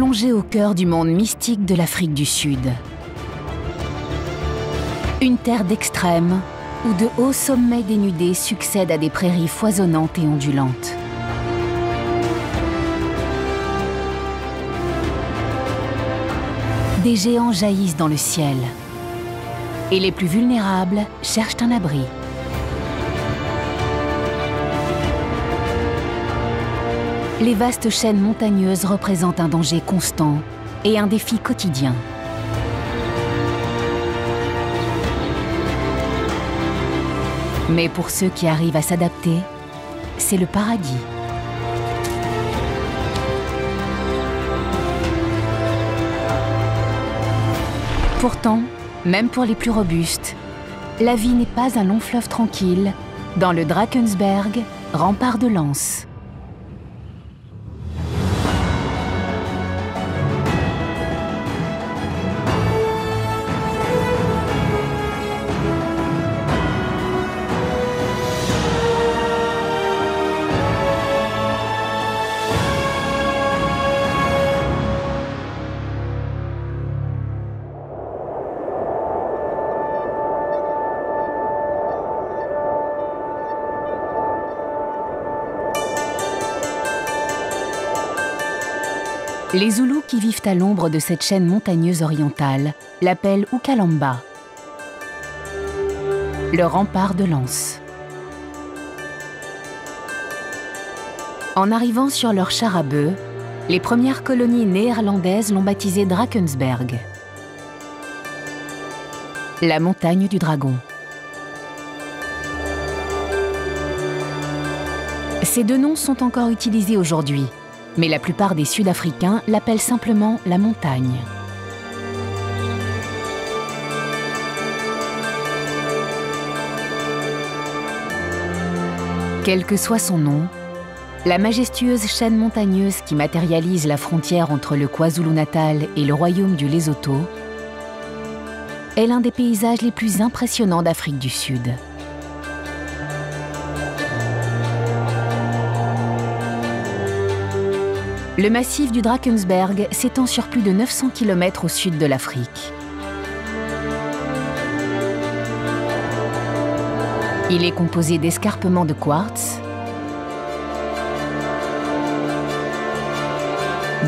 plongé au cœur du monde mystique de l'Afrique du Sud. Une terre d'extrêmes où de hauts sommets dénudés succèdent à des prairies foisonnantes et ondulantes. Des géants jaillissent dans le ciel et les plus vulnérables cherchent un abri. Les vastes chaînes montagneuses représentent un danger constant et un défi quotidien. Mais pour ceux qui arrivent à s'adapter, c'est le paradis. Pourtant, même pour les plus robustes, la vie n'est pas un long fleuve tranquille dans le Drakensberg, rempart de lance. Les Zoulous qui vivent à l'ombre de cette chaîne montagneuse orientale l'appellent Ukalamba, le rempart de lance. En arrivant sur leur char à bœufs, les premières colonies néerlandaises l'ont baptisé Drakensberg, la montagne du dragon. Ces deux noms sont encore utilisés aujourd'hui, mais la plupart des Sud-Africains l'appellent simplement la montagne. Quel que soit son nom, la majestueuse chaîne montagneuse qui matérialise la frontière entre le KwaZulu-Natal et le royaume du Lesotho est l'un des paysages les plus impressionnants d'Afrique du Sud. Le massif du Drakensberg s'étend sur plus de 900 km au sud de l'Afrique. Il est composé d'escarpements de quartz,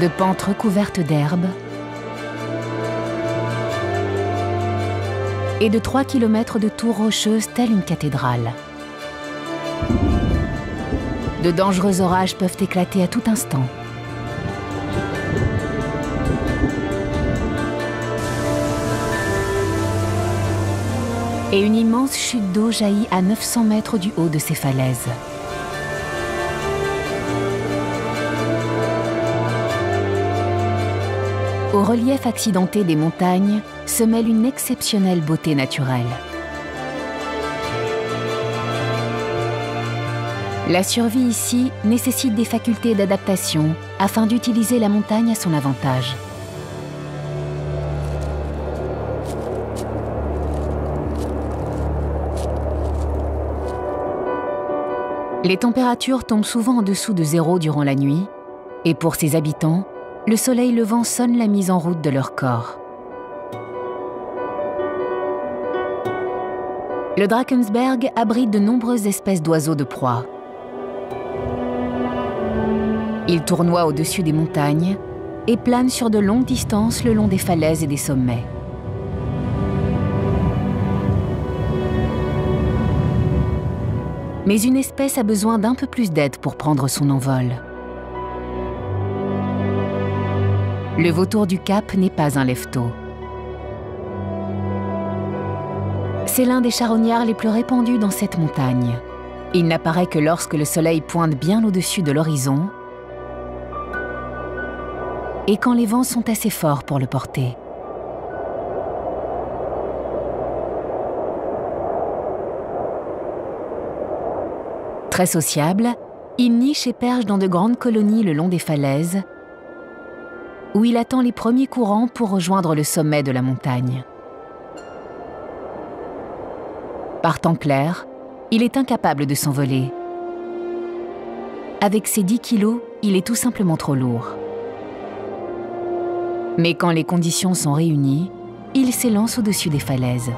de pentes recouvertes d'herbes et de 3 km de tours rocheuses telles une cathédrale. De dangereux orages peuvent éclater à tout instant. Et une immense chute d'eau jaillit à 900 mètres du haut de ces falaises. Au relief accidenté des montagnes se mêle une exceptionnelle beauté naturelle. La survie ici nécessite des facultés d'adaptation afin d'utiliser la montagne à son avantage. Les températures tombent souvent en dessous de zéro durant la nuit, et pour ses habitants, le soleil levant sonne la mise en route de leur corps. Le Drakensberg abrite de nombreuses espèces d'oiseaux de proie. Ils tournoient au-dessus des montagnes et planent sur de longues distances le long des falaises et des sommets. Mais une espèce a besoin d'un peu plus d'aide pour prendre son envol. Le vautour du Cap n'est pas un lève-tôt. C'est l'un des charognards les plus répandus dans cette montagne. Il n'apparaît que lorsque le soleil pointe bien au-dessus de l'horizon et quand les vents sont assez forts pour le porter. Très sociable, il niche et perche dans de grandes colonies le long des falaises, où il attend les premiers courants pour rejoindre le sommet de la montagne. Par temps clair, il est incapable de s'envoler. Avec ses 10 kilos, il est tout simplement trop lourd. Mais quand les conditions sont réunies, il s'élance au-dessus des falaises.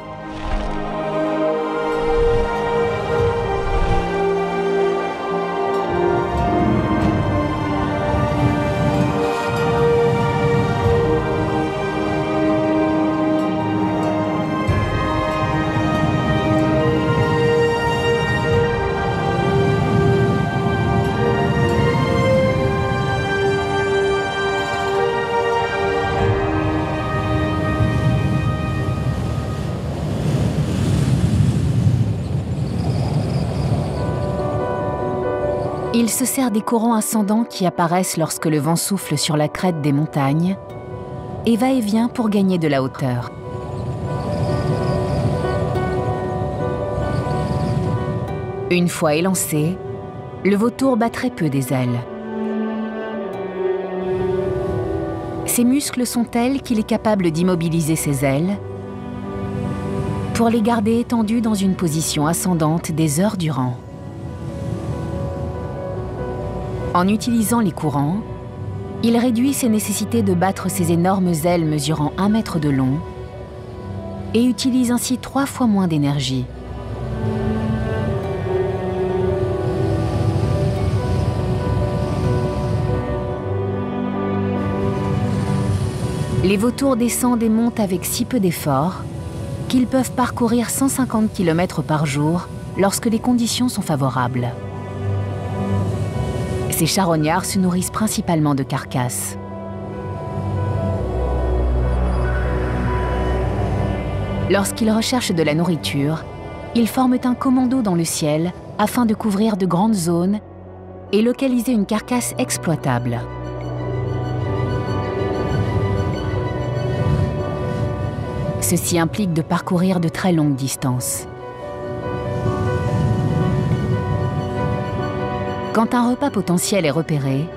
Il se sert des courants ascendants qui apparaissent lorsque le vent souffle sur la crête des montagnes et va et vient pour gagner de la hauteur. Une fois élancé, le vautour bat très peu des ailes. Ses muscles sont tels qu'il est capable d'immobiliser ses ailes pour les garder étendues dans une position ascendante des heures durant. En utilisant les courants, il réduit ses nécessités de battre ses énormes ailes mesurant 1 mètre de long et utilise ainsi 3 fois moins d'énergie. Les vautours descendent et montent avec si peu d'efforts qu'ils peuvent parcourir 150 km par jour lorsque les conditions sont favorables. Ces charognards se nourrissent principalement de carcasses. Lorsqu'ils recherchent de la nourriture, ils forment un commando dans le ciel afin de couvrir de grandes zones et localiser une carcasse exploitable. Ceci implique de parcourir de très longues distances. Quand un repas potentiel est repéré,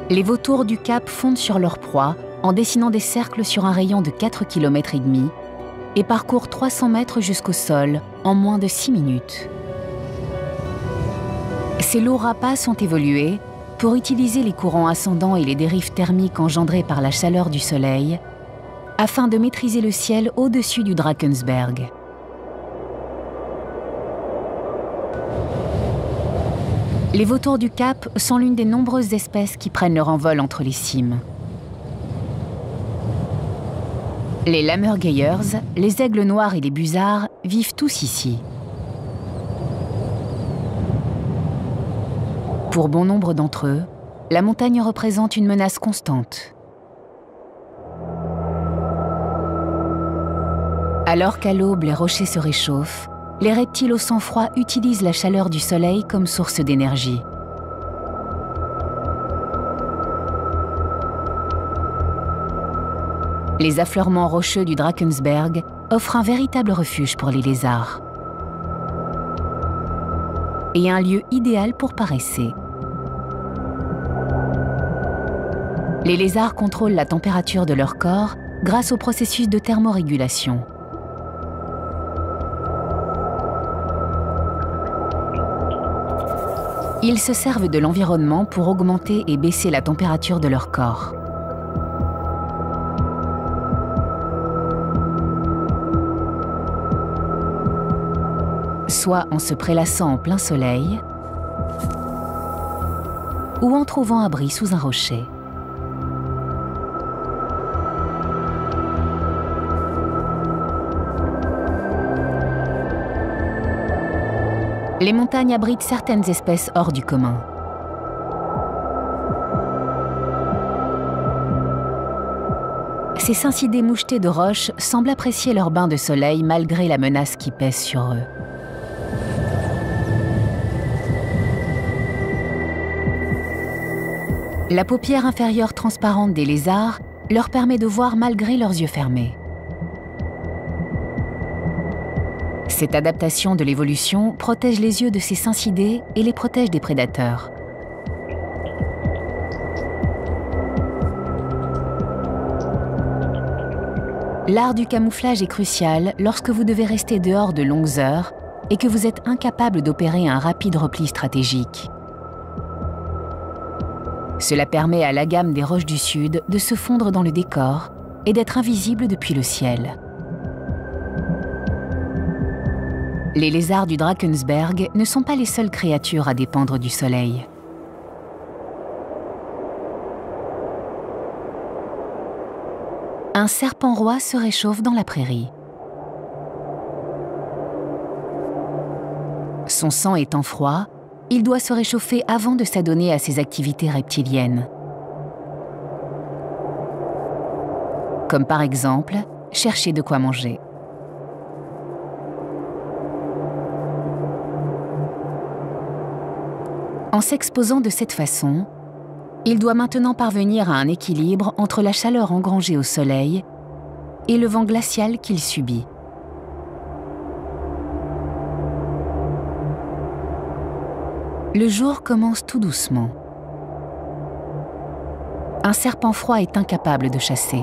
les vautours du Cap fondent sur leur proie en dessinant des cercles sur un rayon de 4,5 km et parcourent 300 mètres jusqu'au sol en moins de 6 minutes. Ces lourds rapaces ont évolué pour utiliser les courants ascendants et les dérives thermiques engendrées par la chaleur du soleil afin de maîtriser le ciel au-dessus du Drakensberg. Les vautours du Cap sont l'une des nombreuses espèces qui prennent leur envol entre les cimes. Les lammergeiers, les aigles noirs et les busards vivent tous ici. Pour bon nombre d'entre eux, la montagne représente une menace constante. Alors qu'à l'aube les rochers se réchauffent, les reptiles au sang froid utilisent la chaleur du soleil comme source d'énergie. Les affleurements rocheux du Drakensberg offrent un véritable refuge pour les lézards et un lieu idéal pour paresser. Les lézards contrôlent la température de leur corps grâce au processus de thermorégulation. Ils se servent de l'environnement pour augmenter et baisser la température de leur corps. Soit en se prélassant en plein soleil, ou en trouvant abri sous un rocher. Les montagnes abritent certaines espèces hors du commun. Ces cincidés mouchetés de roches semblent apprécier leur bain de soleil malgré la menace qui pèse sur eux. La paupière inférieure transparente des lézards leur permet de voir malgré leurs yeux fermés. Cette adaptation de l'évolution protège les yeux de ces cincidés et les protège des prédateurs. L'art du camouflage est crucial lorsque vous devez rester dehors de longues heures et que vous êtes incapable d'opérer un rapide repli stratégique. Cela permet à la gamme des roches du Sud de se fondre dans le décor et d'être invisible depuis le ciel. Les lézards du Drakensberg ne sont pas les seules créatures à dépendre du soleil. Un serpent roi se réchauffe dans la prairie. Son sang étant froid, il doit se réchauffer avant de s'adonner à ses activités reptiliennes. Comme par exemple, chercher de quoi manger. En s'exposant de cette façon, il doit maintenant parvenir à un équilibre entre la chaleur engrangée au soleil et le vent glacial qu'il subit. Le jour commence tout doucement. Un serpent froid est incapable de chasser.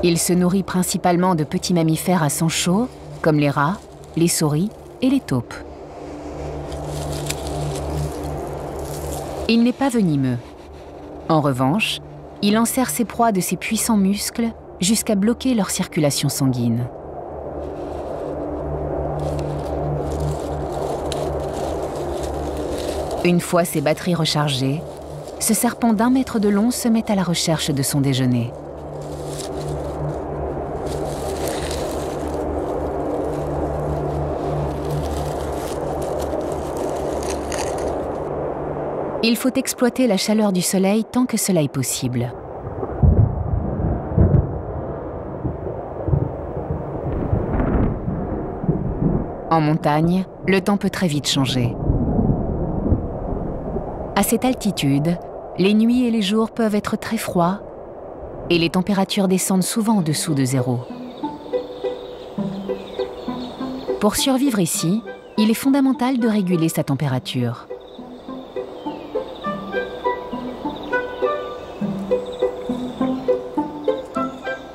Il se nourrit principalement de petits mammifères à sang chaud, comme les rats, les sauris et les taupes. Il n'est pas venimeux. En revanche, il enserre ses proies de ses puissants muscles jusqu'à bloquer leur circulation sanguine. Une fois ses batteries rechargées, ce serpent d'1 mètre de long se met à la recherche de son déjeuner. Il faut exploiter la chaleur du soleil tant que cela est possible. En montagne, le temps peut très vite changer. À cette altitude, les nuits et les jours peuvent être très froids et les températures descendent souvent en dessous de 0. Pour survivre ici, il est fondamental de réguler sa température.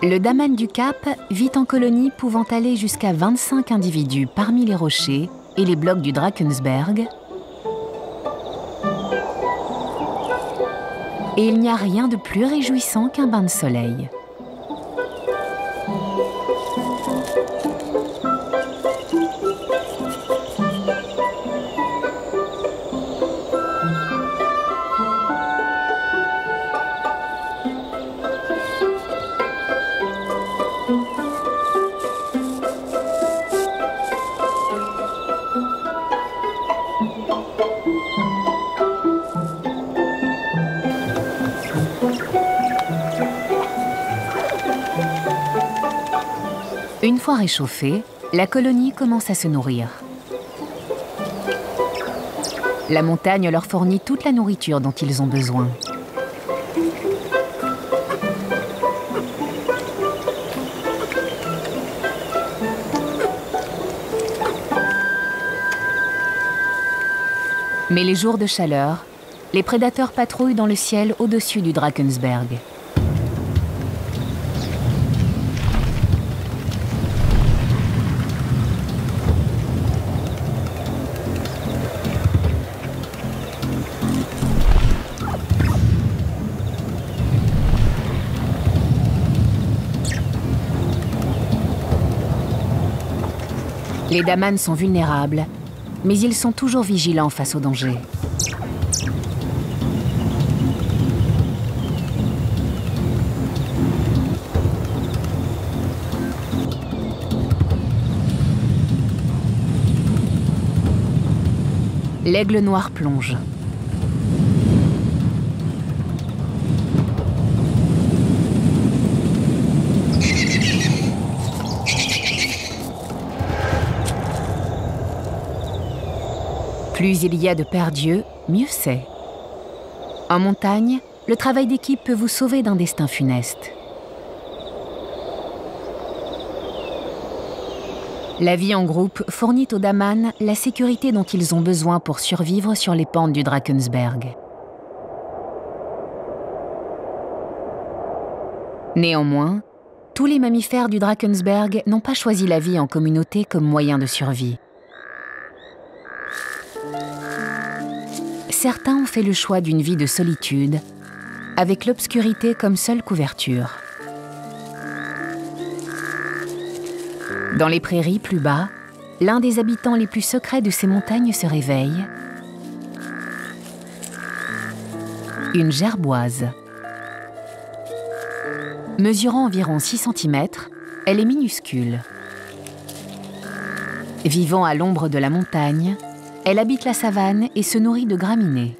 Le daman du Cap vit en colonies pouvant aller jusqu'à 25 individus parmi les rochers et les blocs du Drakensberg. Et il n'y a rien de plus réjouissant qu'un bain de soleil. Une fois réchauffée, la colonie commence à se nourrir. La montagne leur fournit toute la nourriture dont ils ont besoin. Mais les jours de chaleur, les prédateurs patrouillent dans le ciel au-dessus du Drakensberg. Les damans sont vulnérables, mais ils sont toujours vigilants face au danger. L'aigle noir plonge. Plus il y a de perdus, mieux c'est. En montagne, le travail d'équipe peut vous sauver d'un destin funeste. La vie en groupe fournit aux damans la sécurité dont ils ont besoin pour survivre sur les pentes du Drakensberg. Néanmoins, tous les mammifères du Drakensberg n'ont pas choisi la vie en communauté comme moyen de survie. Certains ont fait le choix d'une vie de solitude, avec l'obscurité comme seule couverture. Dans les prairies plus bas, l'un des habitants les plus secrets de ces montagnes se réveille. Une gerboise. Mesurant environ 6 cm, elle est minuscule. Vivant à l'ombre de la montagne, elle habite la savane et se nourrit de graminées.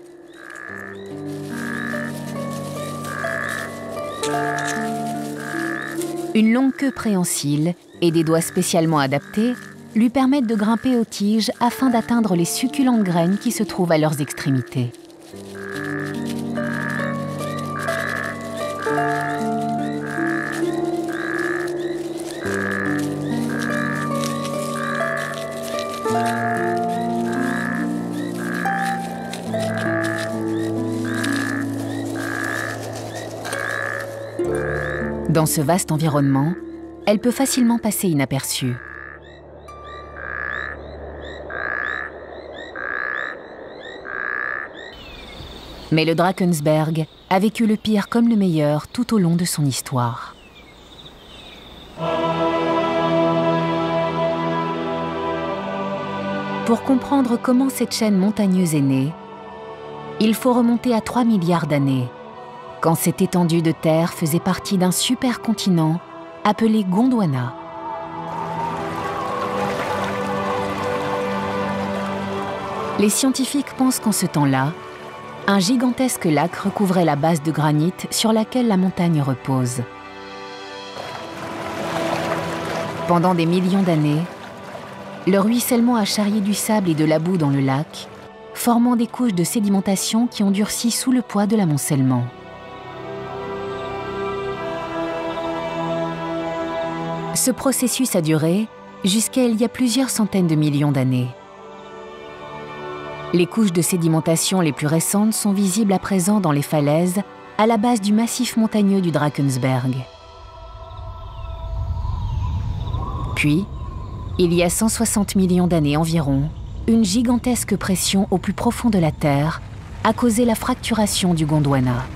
Une longue queue préhensile et des doigts spécialement adaptés lui permettent de grimper aux tiges afin d'atteindre les succulentes graines qui se trouvent à leurs extrémités. Dans ce vaste environnement, elle peut facilement passer inaperçue. Mais le Drakensberg a vécu le pire comme le meilleur tout au long de son histoire. Pour comprendre comment cette chaîne montagneuse est née, il faut remonter à 3 milliards d'années, quand cette étendue de terre faisait partie d'un supercontinent appelé Gondwana. Les scientifiques pensent qu'en ce temps-là, un gigantesque lac recouvrait la base de granit sur laquelle la montagne repose. Pendant des millions d'années, le ruissellement a charrié du sable et de la boue dans le lac, formant des couches de sédimentation qui ont durci sous le poids de l'amoncellement. Ce processus a duré jusqu'à il y a plusieurs centaines de millions d'années. Les couches de sédimentation les plus récentes sont visibles à présent dans les falaises à la base du massif montagneux du Drakensberg. Puis, il y a 160 millions d'années environ, une gigantesque pression au plus profond de la Terre a causé la fracturation du Gondwana.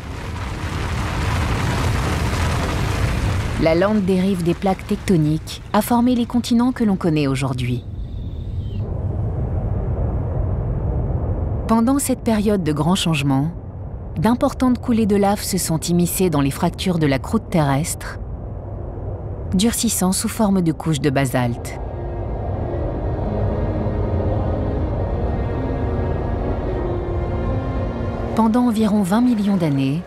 La lente dérive des plaques tectoniques a formé les continents que l'on connaît aujourd'hui. Pendant cette période de grands changements, d'importantes coulées de lave se sont immiscées dans les fractures de la croûte terrestre, durcissant sous forme de couches de basalte. Pendant environ 20 millions d'années,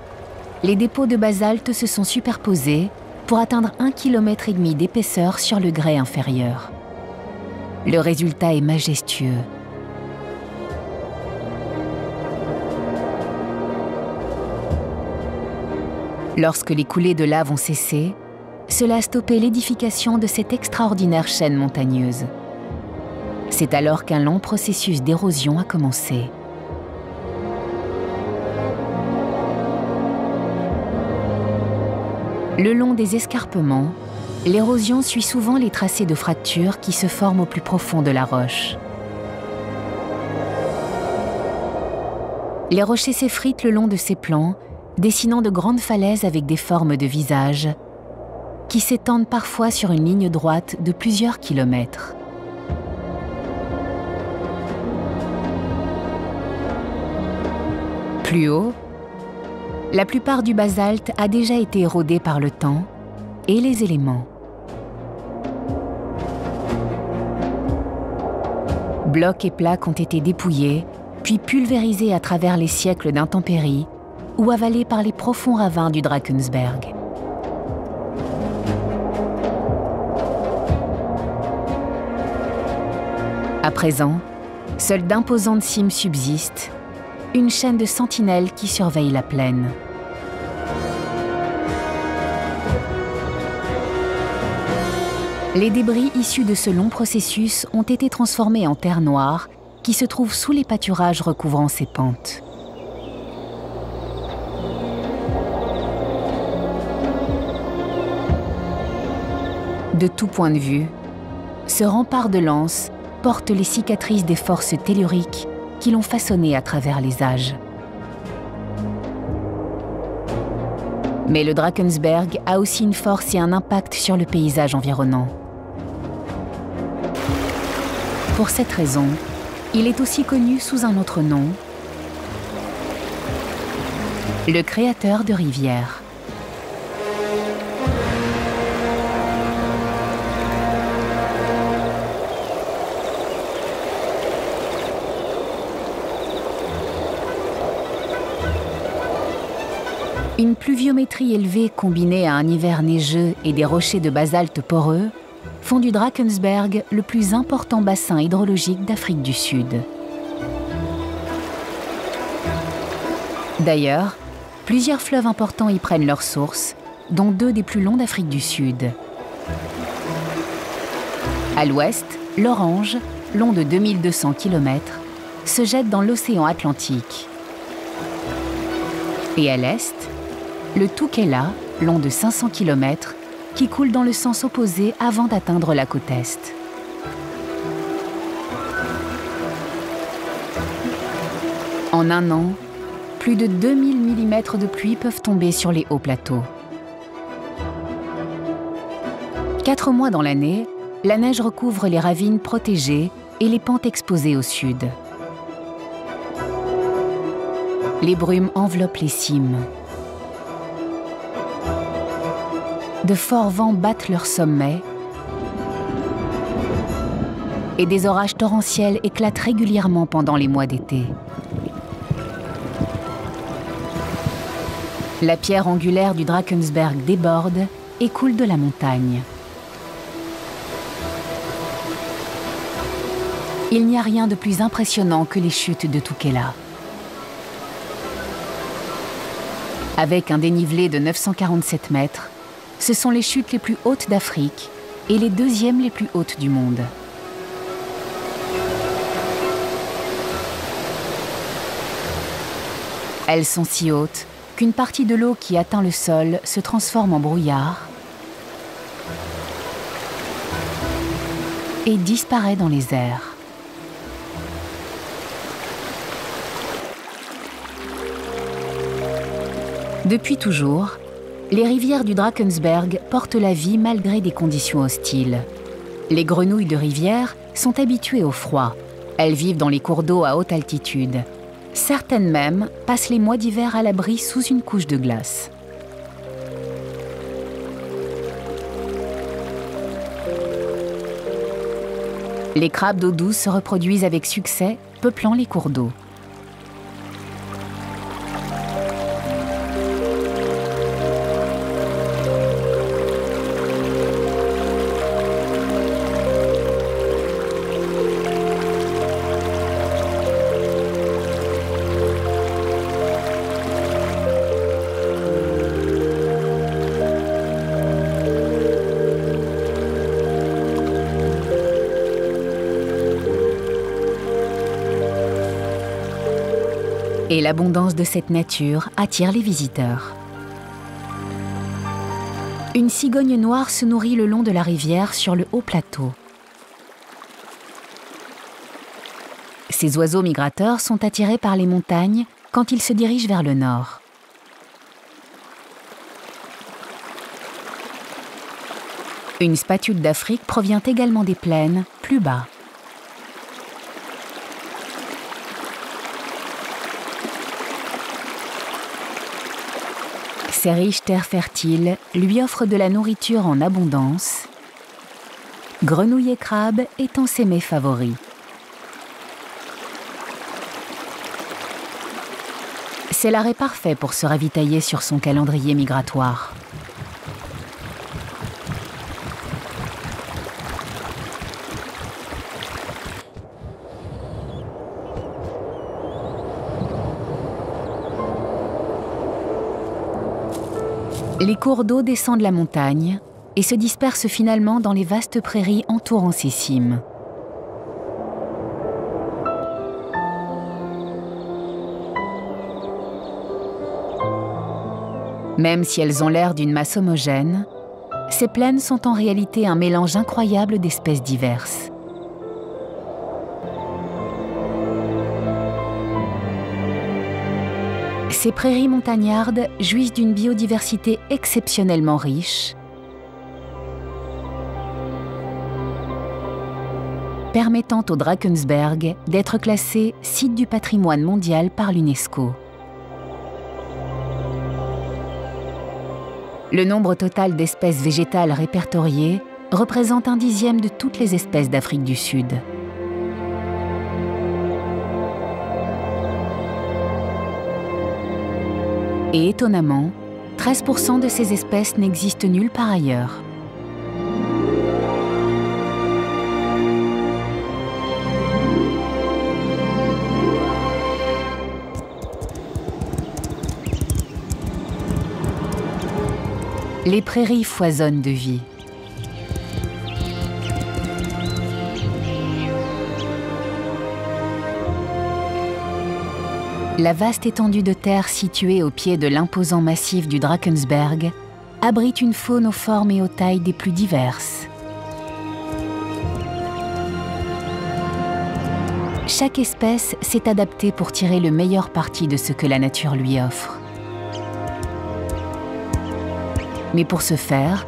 les dépôts de basalte se sont superposés pour atteindre 1,5 km d'épaisseur sur le grès inférieur. Le résultat est majestueux. Lorsque les coulées de lave ont cessé, cela a stoppé l'édification de cette extraordinaire chaîne montagneuse. C'est alors qu'un long processus d'érosion a commencé. Le long des escarpements, l'érosion suit souvent les tracés de fractures qui se forment au plus profond de la roche. Les rochers s'effritent le long de ces plans, dessinant de grandes falaises avec des formes de visages, qui s'étendent parfois sur une ligne droite de plusieurs kilomètres. Plus haut, la plupart du basalte a déjà été érodé par le temps et les éléments. Blocs et plaques ont été dépouillés, puis pulvérisés à travers les siècles d'intempéries ou avalés par les profonds ravins du Drakensberg. À présent, seules d'imposantes cimes subsistent, une chaîne de sentinelles qui surveille la plaine. Les débris issus de ce long processus ont été transformés en terre noire qui se trouve sous les pâturages recouvrant ces pentes. De tout point de vue, ce rempart de lance porte les cicatrices des forces telluriques qui l'ont façonné à travers les âges. Mais le Drakensberg a aussi une force et un impact sur le paysage environnant. Pour cette raison, il est aussi connu sous un autre nom, le créateur de rivières. Une pluviométrie élevée combinée à un hiver neigeux et des rochers de basalte poreux font du Drakensberg le plus important bassin hydrologique d'Afrique du Sud. D'ailleurs, plusieurs fleuves importants y prennent leur source, dont 2 des plus longs d'Afrique du Sud. À l'ouest, l'Orange, long de 2200 km, se jette dans l'océan Atlantique. Et à l'est, le Toukela, long de 500 km, qui coule dans le sens opposé avant d'atteindre la côte est. En un an, plus de 2000 mm de pluie peuvent tomber sur les hauts plateaux. 4 mois dans l'année, la neige recouvre les ravines protégées et les pentes exposées au sud. Les brumes enveloppent les cimes. De forts vents battent leurs sommets et des orages torrentiels éclatent régulièrement pendant les mois d'été. La pierre angulaire du Drakensberg déborde et coule de la montagne. Il n'y a rien de plus impressionnant que les chutes de Toukela. Avec un dénivelé de 947 mètres, ce sont les chutes les plus hautes d'Afrique et les 2e les plus hautes du monde. Elles sont si hautes qu'une partie de l'eau qui atteint le sol se transforme en brouillard et disparaît dans les airs. Depuis toujours, les rivières du Drakensberg portent la vie malgré des conditions hostiles. Les grenouilles de rivière sont habituées au froid. Elles vivent dans les cours d'eau à haute altitude. Certaines même passent les mois d'hiver à l'abri sous une couche de glace. Les crabes d'eau douce se reproduisent avec succès, peuplant les cours d'eau. Et l'abondance de cette nature attire les visiteurs. Une cigogne noire se nourrit le long de la rivière sur le haut plateau. Ces oiseaux migrateurs sont attirés par les montagnes quand ils se dirigent vers le nord. Une spatule d'Afrique provient également des plaines, plus bas. Ces riches terres fertiles lui offrent de la nourriture en abondance, grenouilles et crabes étant ses mets favoris. C'est l'arrêt parfait pour se ravitailler sur son calendrier migratoire. Les cours d'eau descendent la montagne et se dispersent finalement dans les vastes prairies entourant ces cimes. Même si elles ont l'air d'une masse homogène, ces plaines sont en réalité un mélange incroyable d'espèces diverses. Ces prairies montagnardes jouissent d'une biodiversité exceptionnellement riche, permettant au Drakensberg d'être classé site du patrimoine mondial par l'UNESCO. Le nombre total d'espèces végétales répertoriées représente 1/10 de toutes les espèces d'Afrique du Sud. Et étonnamment, 13% de ces espèces n'existent nulle part ailleurs. Les prairies foisonnent de vie. La vaste étendue de terre située au pied de l'imposant massif du Drakensberg abrite une faune aux formes et aux tailles des plus diverses. Chaque espèce s'est adaptée pour tirer le meilleur parti de ce que la nature lui offre. Mais pour ce faire,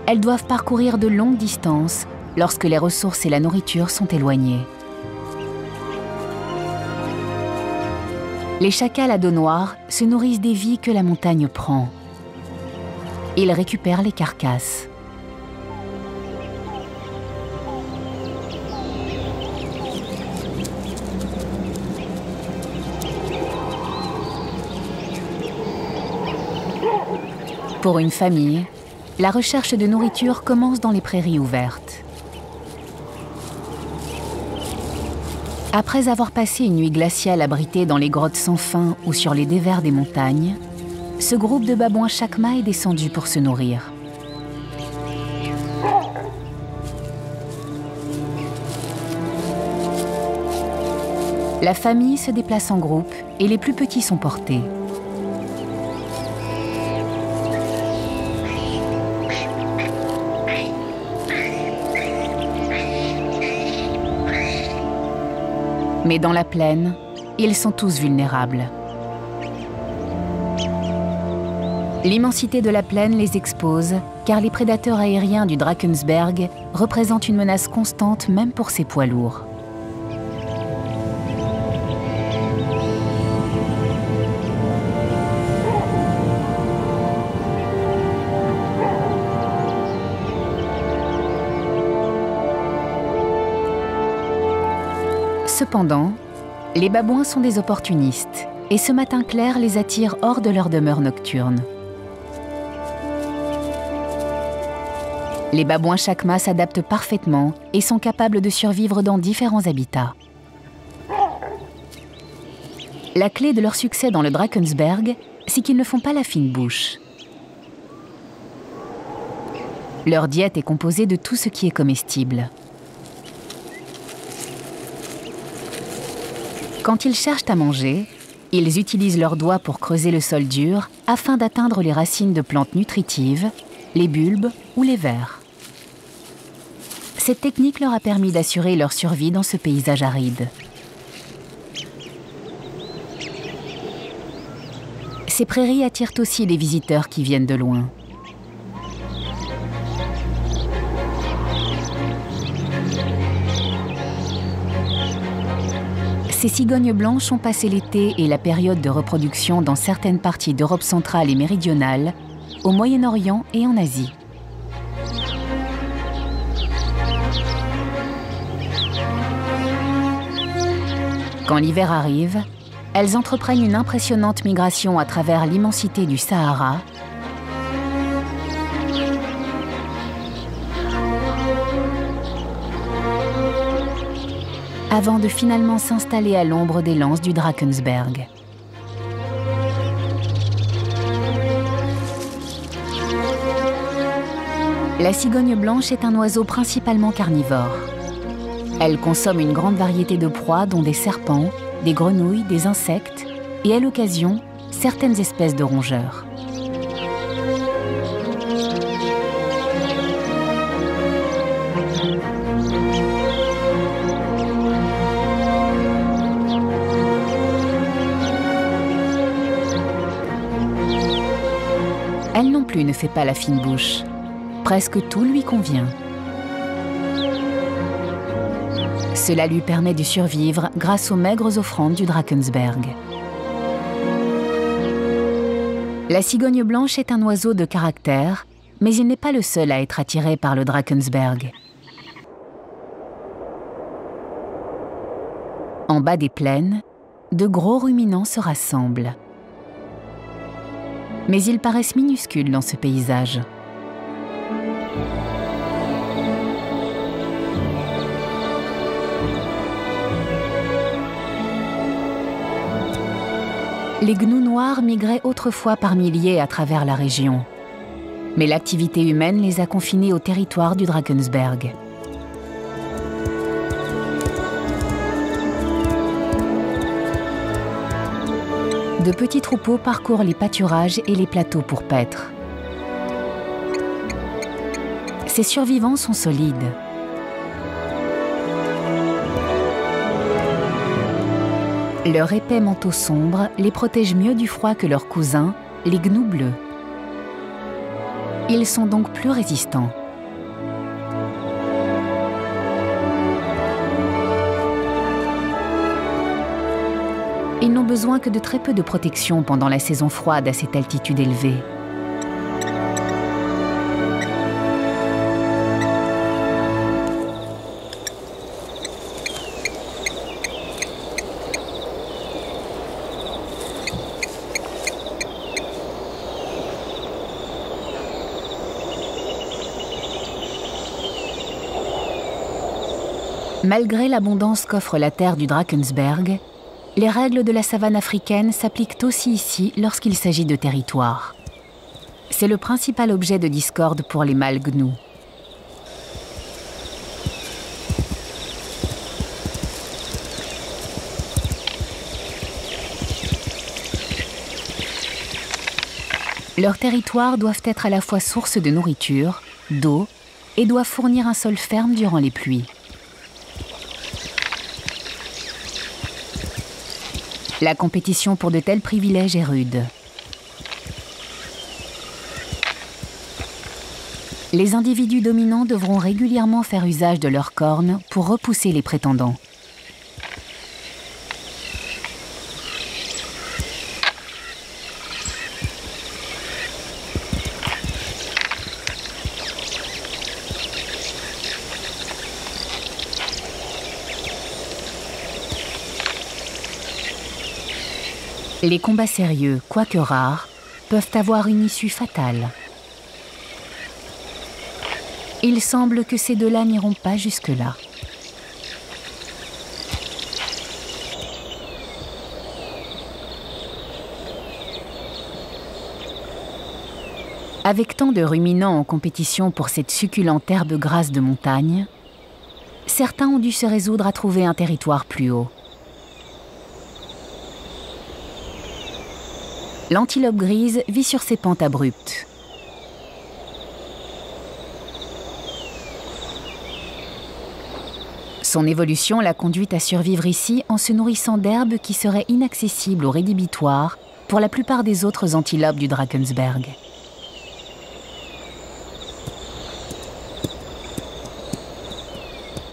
elles doivent parcourir de longues distances lorsque les ressources et la nourriture sont éloignées. Les chacals à dos noir se nourrissent des vies que la montagne prend. Ils récupèrent les carcasses. Pour une famille, la recherche de nourriture commence dans les prairies ouvertes. Après avoir passé une nuit glaciale abritée dans les grottes sans fin ou sur les dévers des montagnes, ce groupe de babouins chacma est descendu pour se nourrir. La famille se déplace en groupe et les plus petits sont portés. Mais dans la plaine, ils sont tous vulnérables. L'immensité de la plaine les expose, car les prédateurs aériens du Drakensberg représentent une menace constante même pour ces poids lourds. Cependant, les babouins sont des opportunistes et ce matin clair les attire hors de leur demeure nocturne. Les babouins chacma s'adaptent parfaitement et sont capables de survivre dans différents habitats. La clé de leur succès dans le Drakensberg, c'est qu'ils ne font pas la fine bouche. Leur diète est composée de tout ce qui est comestible. Quand ils cherchent à manger, ils utilisent leurs doigts pour creuser le sol dur afin d'atteindre les racines de plantes nutritives, les bulbes ou les vers. Cette technique leur a permis d'assurer leur survie dans ce paysage aride. Ces prairies attirent aussi les visiteurs qui viennent de loin. Ces cigognes blanches ont passé l'été et la période de reproduction dans certaines parties d'Europe centrale et méridionale, au Moyen-Orient et en Asie. Quand l'hiver arrive, elles entreprennent une impressionnante migration à travers l'immensité du Sahara, avant de finalement s'installer à l'ombre des lances du Drakensberg. La cigogne blanche est un oiseau principalement carnivore. Elle consomme une grande variété de proies dont des serpents, des grenouilles, des insectes et à l'occasion, certaines espèces de rongeurs. plus ne fait pas la fine bouche. Presque tout lui convient. Cela lui permet de survivre grâce aux maigres offrandes du Drakensberg. La cigogne blanche est un oiseau de caractère, mais il n'est pas le seul à être attiré par le Drakensberg. En bas des plaines, de gros ruminants se rassemblent. Mais ils paraissent minuscules dans ce paysage. Les gnous noirs migraient autrefois par milliers à travers la région. Mais l'activité humaine les a confinés au territoire du Drakensberg. De petits troupeaux parcourent les pâturages et les plateaux pour paître. Ces survivants sont solides. Leur épais manteau sombre les protège mieux du froid que leurs cousins, les gnous bleus. Ils sont donc plus résistants. Ils n'ont besoin que de très peu de protection pendant la saison froide à cette altitude élevée. Malgré l'abondance qu'offre la terre du Drakensberg, les règles de la savane africaine s'appliquent aussi ici lorsqu'il s'agit de territoire. C'est le principal objet de discorde pour les mâles gnous. Leurs territoires doivent être à la fois source de nourriture, d'eau, et doivent fournir un sol ferme durant les pluies. La compétition pour de tels privilèges est rude. Les individus dominants devront régulièrement faire usage de leurs cornes pour repousser les prétendants. Les combats sérieux, quoique rares, peuvent avoir une issue fatale. Il semble que ces deux-là n'iront pas jusque-là. Avec tant de ruminants en compétition pour cette succulente herbe grasse de montagne, certains ont dû se résoudre à trouver un territoire plus haut. L'antilope grise vit sur ces pentes abruptes. Son évolution l'a conduite à survivre ici en se nourrissant d'herbes qui seraient inaccessibles ou rédhibitoires pour la plupart des autres antilopes du Drakensberg.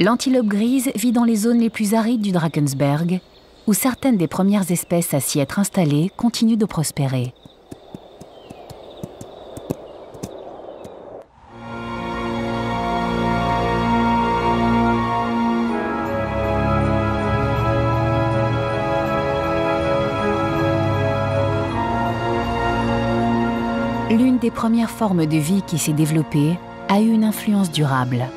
L'antilope grise vit dans les zones les plus arides du Drakensberg, où certaines des premières espèces à s'y être installées continuent de prospérer. L'une des premières formes de vie qui s'est développée a eu une influence durable.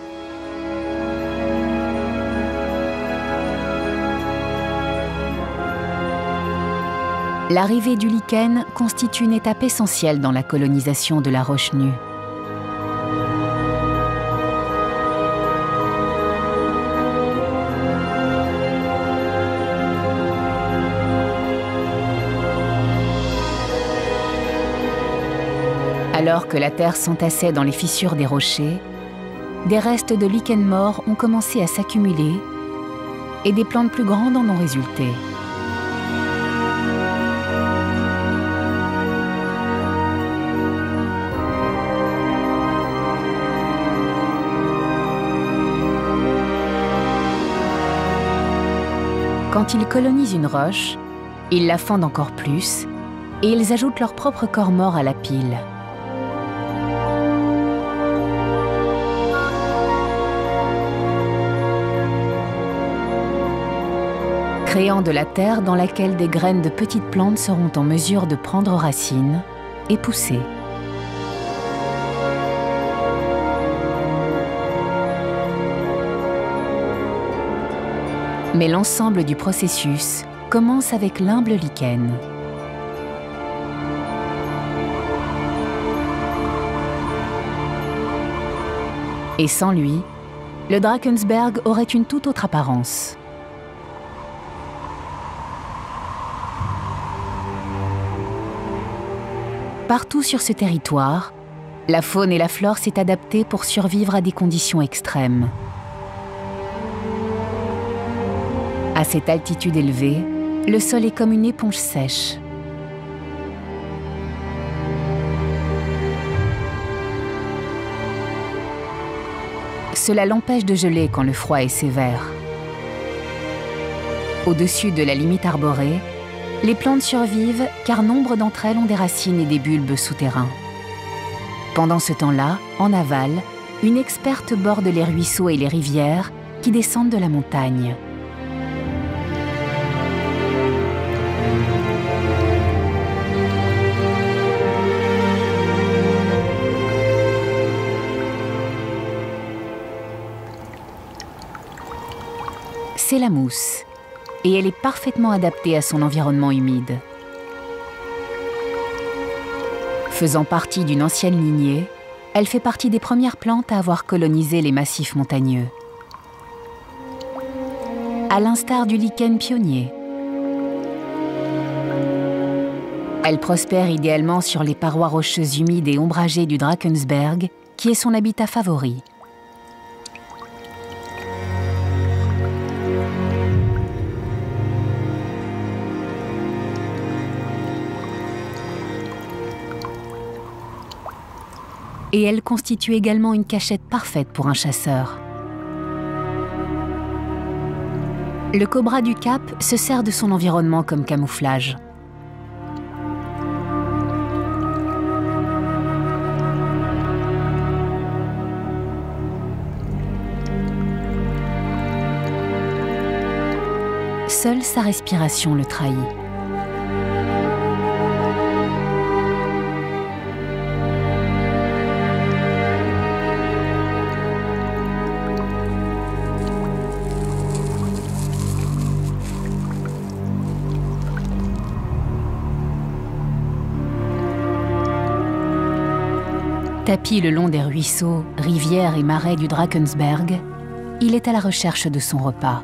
L'arrivée du lichen constitue une étape essentielle dans la colonisation de la roche nue. Alors que la terre s'entassait dans les fissures des rochers, des restes de lichen morts ont commencé à s'accumuler et des plantes plus grandes en ont résulté. Quand ils colonisent une roche, ils la fendent encore plus et ils ajoutent leur propre corps mort à la pile. Créant de la terre dans laquelle des graines de petites plantes seront en mesure de prendre racine et pousser. Mais l'ensemble du processus commence avec l'humble lichen. Et sans lui, le Drakensberg aurait une toute autre apparence. Partout sur ce territoire, la faune et la flore s'est adaptée pour survivre à des conditions extrêmes. À cette altitude élevée, le sol est comme une éponge sèche. Cela l'empêche de geler quand le froid est sévère. Au-dessus de la limite arborée, les plantes survivent car nombre d'entre elles ont des racines et des bulbes souterrains. Pendant ce temps-là, en aval, une experte borde les ruisseaux et les rivières qui descendent de la montagne. C'est la mousse, et elle est parfaitement adaptée à son environnement humide. Faisant partie d'une ancienne lignée, elle fait partie des premières plantes à avoir colonisé les massifs montagneux. À l'instar du lichen pionnier. Elle prospère idéalement sur les parois rocheuses humides et ombragées du Drakensberg, qui est son habitat favori. Et elle constitue également une cachette parfaite pour un chasseur. Le cobra du Cap se sert de son environnement comme camouflage. Seule sa respiration le trahit. Tapis le long des ruisseaux, rivières et marais du Drakensberg, il est à la recherche de son repas.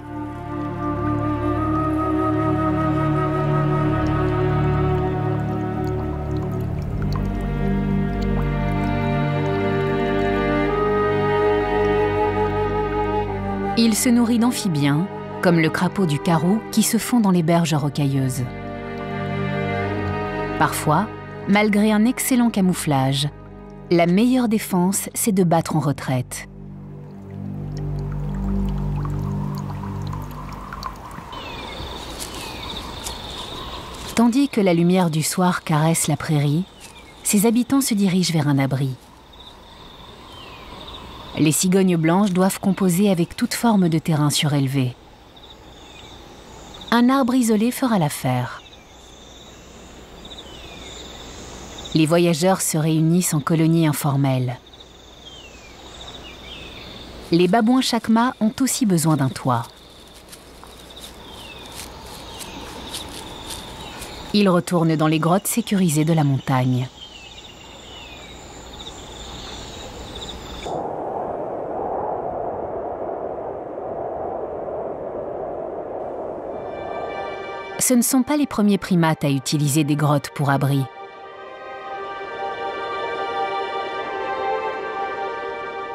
Il se nourrit d'amphibiens, comme le crapaud du Karoo qui se fond dans les berges rocailleuses. Parfois, malgré un excellent camouflage, la meilleure défense, c'est de battre en retraite. Tandis que la lumière du soir caresse la prairie, ses habitants se dirigent vers un abri. Les cigognes blanches doivent composer avec toute forme de terrain surélevé. Un arbre isolé fera l'affaire. Les voyageurs se réunissent en colonies informelles. Les babouins chacmas ont aussi besoin d'un toit. Ils retournent dans les grottes sécurisées de la montagne. Ce ne sont pas les premiers primates à utiliser des grottes pour abri.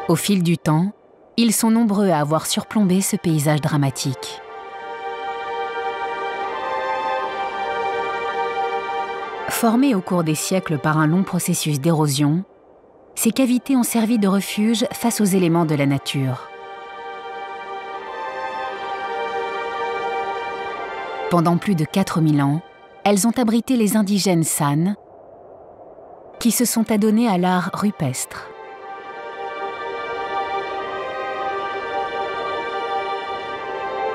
Au fil du temps, ils sont nombreux à avoir surplombé ce paysage dramatique. Formées au cours des siècles par un long processus d'érosion, ces cavités ont servi de refuge face aux éléments de la nature. Pendant plus de 4000 ans, elles ont abrité les indigènes San, qui se sont adonnés à l'art rupestre.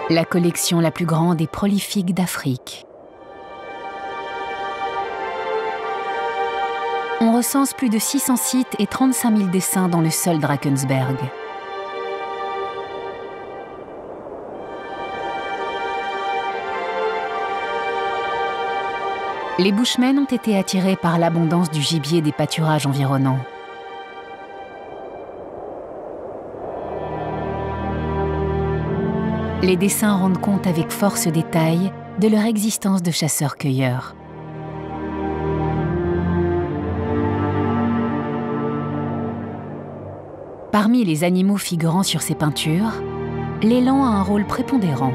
La collection la plus grande et prolifique d'Afrique. On recense plus de 600 sites et 35 000 dessins dans le seul Drakensberg. Les Bushmen ont été attirés par l'abondance du gibier des pâturages environnants. Les dessins rendent compte avec force détail de leur existence de chasseurs-cueilleurs. Parmi les animaux figurant sur ces peintures, l'élan a un rôle prépondérant.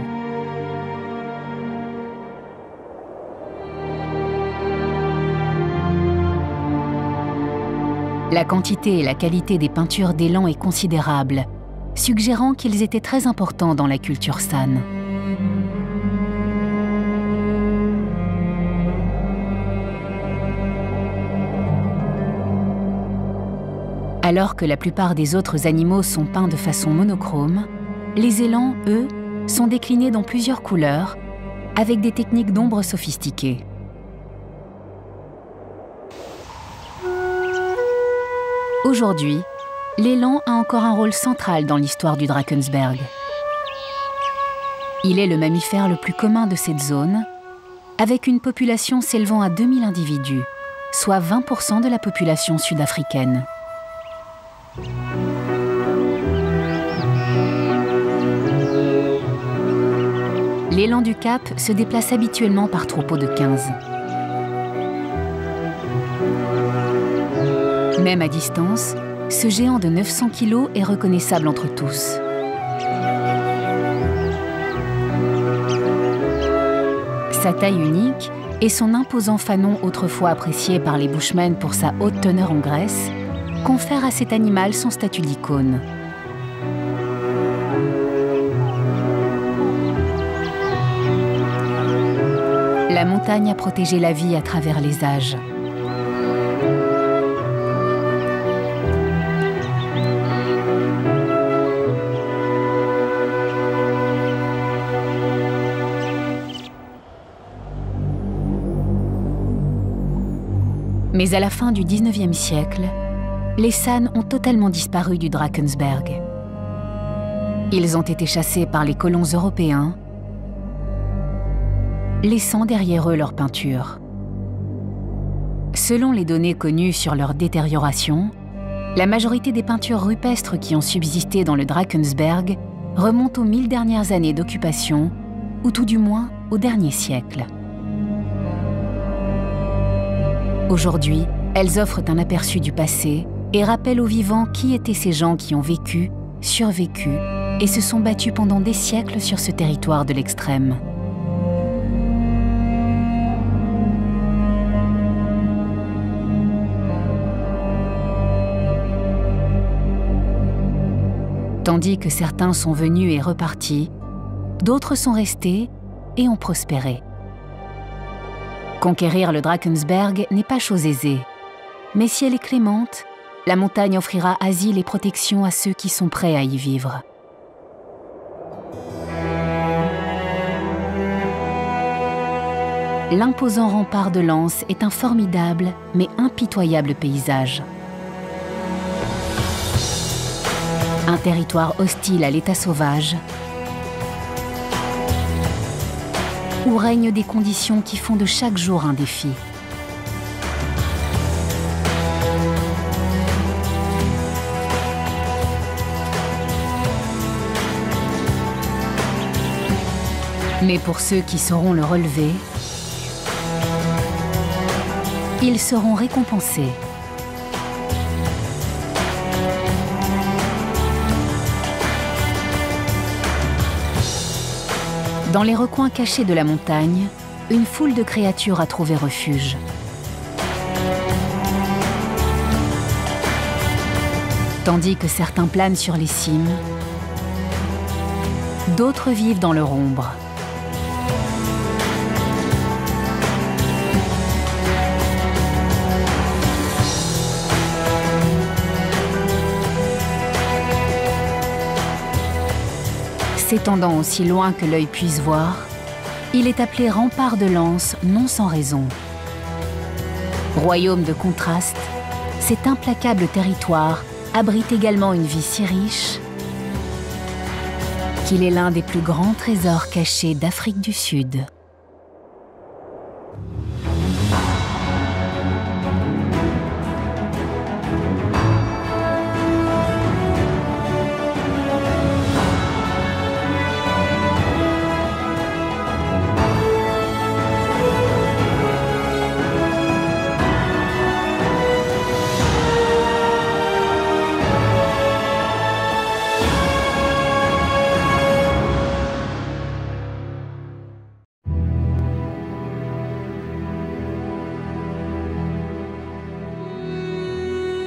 La quantité et la qualité des peintures d'élan est considérable, suggérant qu'ils étaient très importants dans la culture San. Alors que la plupart des autres animaux sont peints de façon monochrome, les élans, eux, sont déclinés dans plusieurs couleurs, avec des techniques d'ombre sophistiquées. Aujourd'hui, l'élan a encore un rôle central dans l'histoire du Drakensberg. Il est le mammifère le plus commun de cette zone, avec une population s'élevant à 2000 individus, soit 20% de la population sud-africaine. L'élan du Cap se déplace habituellement par troupeau de 15. Même à distance, ce géant de 900 kg est reconnaissable entre tous. Sa taille unique et son imposant fanon autrefois apprécié par les Bushmen pour sa haute teneur en graisse confèrent à cet animal son statut d'icône. La montagne a protégé la vie à travers les âges. Mais à la fin du XIXe siècle, les San ont totalement disparu du Drakensberg. Ils ont été chassés par les colons européens, laissant derrière eux leurs peintures. Selon les données connues sur leur détérioration, la majorité des peintures rupestres qui ont subsisté dans le Drakensberg remontent aux 1000 dernières années d'occupation, ou tout du moins au dernier siècle. Aujourd'hui, elles offrent un aperçu du passé et rappellent aux vivants qui étaient ces gens qui ont vécu, survécu et se sont battus pendant des siècles sur ce territoire de l'extrême. Tandis que certains sont venus et repartis, d'autres sont restés et ont prospéré. Conquérir le Drakensberg n'est pas chose aisée, mais si elle est clémente, la montagne offrira asile et protection à ceux qui sont prêts à y vivre. L'imposant rempart de Lens est un formidable mais impitoyable paysage. Un territoire hostile à l'état sauvage, où règnent des conditions qui font de chaque jour un défi. Mais pour ceux qui sauront le relever, ils seront récompensés. Dans les recoins cachés de la montagne, une foule de créatures a trouvé refuge. Tandis que certains planent sur les cimes, d'autres vivent dans leur ombre. S'étendant aussi loin que l'œil puisse voir, il est appelé rempart de lance non sans raison. Royaume de contraste, cet implacable territoire abrite également une vie si riche qu'il est l'un des plus grands trésors cachés d'Afrique du Sud.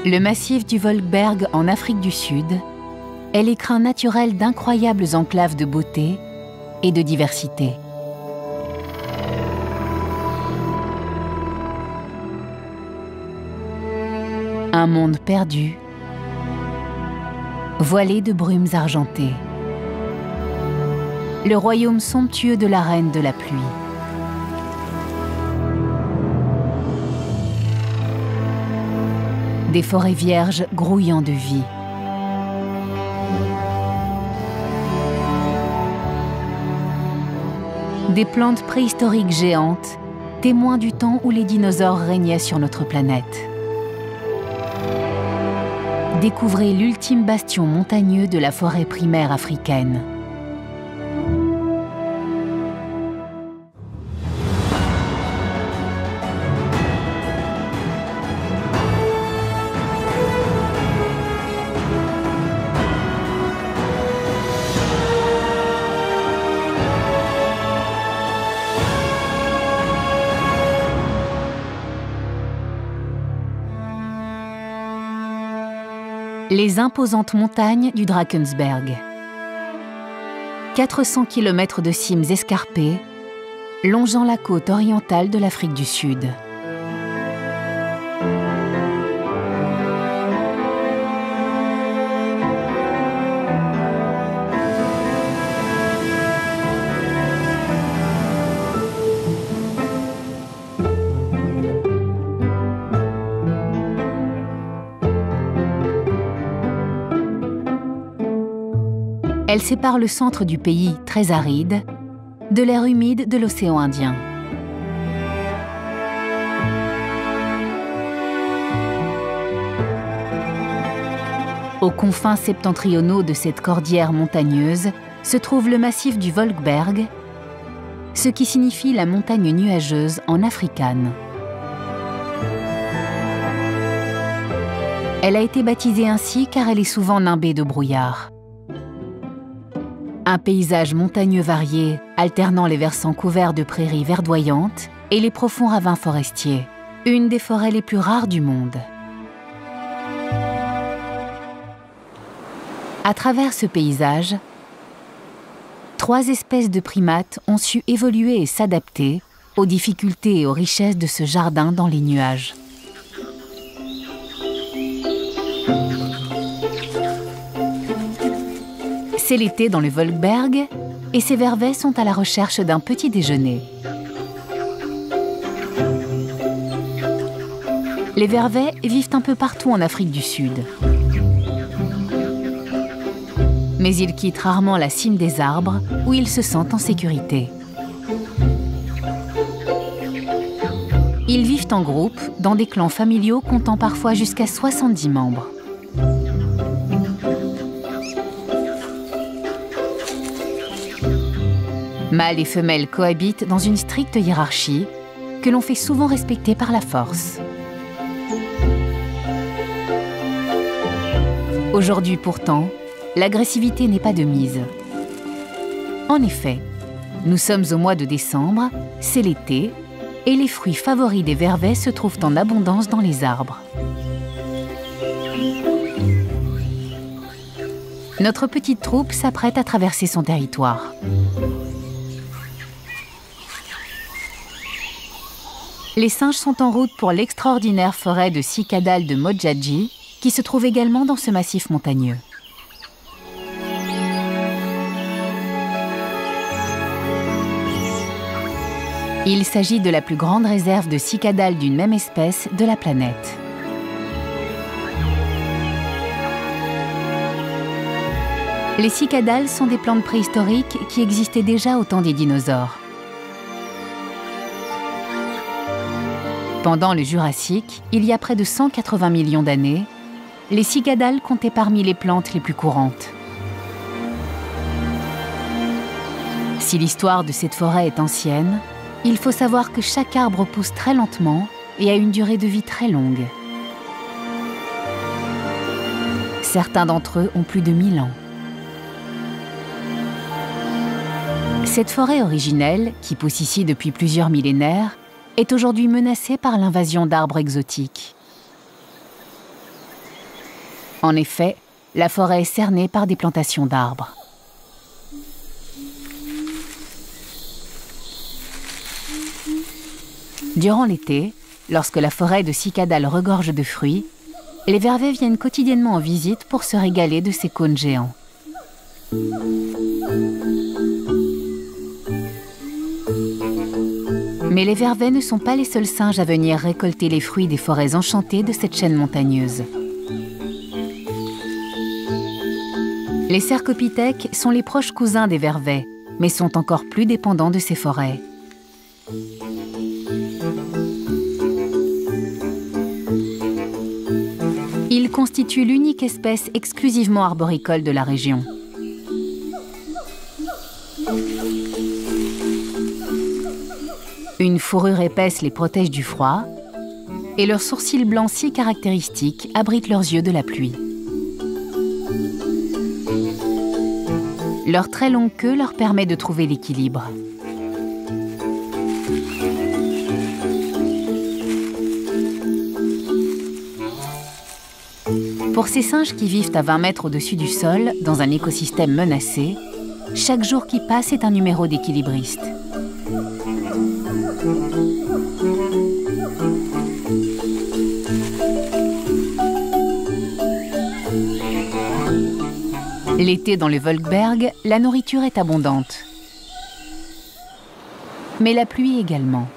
Le massif du Volkberg en Afrique du Sud est l'écrin naturel d'incroyables enclaves de beauté et de diversité. Un monde perdu, voilé de brumes argentées. Le royaume somptueux de la reine de la pluie. Des forêts vierges grouillant de vie. Des plantes préhistoriques géantes, témoins du temps où les dinosaures régnaient sur notre planète. Découvrez l'ultime bastion montagneux de la forêt primaire africaine. Les imposantes montagnes du Drakensberg. 400 km de cimes escarpées, longeant la côte orientale de l'Afrique du Sud. Elle sépare le centre du pays, très aride, de l'air humide de l'océan Indien. Aux confins septentrionaux de cette cordillère montagneuse se trouve le massif du Volkberg, ce qui signifie la montagne nuageuse en afrikaans. Elle a été baptisée ainsi car elle est souvent nimbée de brouillard. Un paysage montagneux varié, alternant les versants couverts de prairies verdoyantes et les profonds ravins forestiers. Une des forêts les plus rares du monde. À travers ce paysage, 3 espèces de primates ont su évoluer et s'adapter aux difficultés et aux richesses de ce jardin dans les nuages. C'est l'été dans le Volkberg et ces vervets sont à la recherche d'un petit déjeuner. Les vervets vivent un peu partout en Afrique du Sud. Mais ils quittent rarement la cime des arbres où ils se sentent en sécurité. Ils vivent en groupe dans des clans familiaux comptant parfois jusqu'à 70 membres. Mâles et femelles cohabitent dans une stricte hiérarchie que l'on fait souvent respecter par la force. Aujourd'hui pourtant, l'agressivité n'est pas de mise. En effet, nous sommes au mois de décembre, c'est l'été, et les fruits favoris des vervets se trouvent en abondance dans les arbres. Notre petite troupe s'apprête à traverser son territoire. Les singes sont en route pour l'extraordinaire forêt de cicadales de Modjadji, qui se trouve également dans ce massif montagneux. Il s'agit de la plus grande réserve de cicadales d'une même espèce de la planète. Les cicadales sont des plantes préhistoriques qui existaient déjà au temps des dinosaures. Pendant le Jurassique, il y a près de 180 millions d'années, les cicadales comptaient parmi les plantes les plus courantes. Si l'histoire de cette forêt est ancienne, il faut savoir que chaque arbre pousse très lentement et a une durée de vie très longue. Certains d'entre eux ont plus de 1000 ans. Cette forêt originelle, qui pousse ici depuis plusieurs millénaires, est aujourd'hui menacée par l'invasion d'arbres exotiques. En effet, la forêt est cernée par des plantations d'arbres. Durant l'été, lorsque la forêt de cicadales regorge de fruits, les vervets viennent quotidiennement en visite pour se régaler de ces cônes géants. Mais les vervets ne sont pas les seuls singes à venir récolter les fruits des forêts enchantées de cette chaîne montagneuse. Les cercopithèques sont les proches cousins des vervets, mais sont encore plus dépendants de ces forêts. Ils constituent l'unique espèce exclusivement arboricole de la région. Une fourrure épaisse les protège du froid et leurs sourcils blancs si caractéristiques abritent leurs yeux de la pluie. Leur très longue queue leur permet de trouver l'équilibre. Pour ces singes qui vivent à 20 mètres au-dessus du sol, dans un écosystème menacé, chaque jour qui passe est un numéro d'équilibriste. L'été dans le Volkberg, la nourriture est abondante. Mais la pluie également.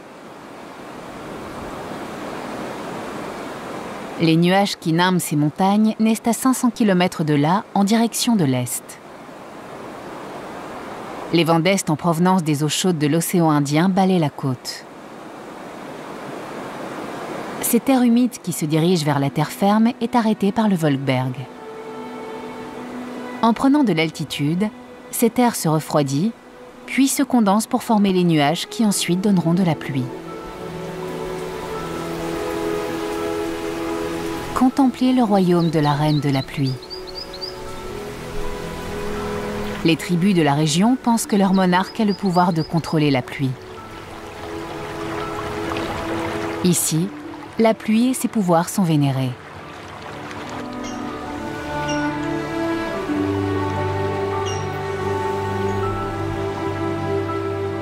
Les nuages qui nimbrent ces montagnes naissent à 500 km de là, en direction de l'est. Les vents d'est en provenance des eaux chaudes de l'océan Indien balaient la côte. Cette air humide qui se dirige vers la terre ferme est arrêtée par le Volkberg. En prenant de l'altitude, cet air se refroidit, puis se condense pour former les nuages qui ensuite donneront de la pluie. Contemplez le royaume de la reine de la pluie. Les tribus de la région pensent que leur monarque a le pouvoir de contrôler la pluie. Ici, la pluie et ses pouvoirs sont vénérés.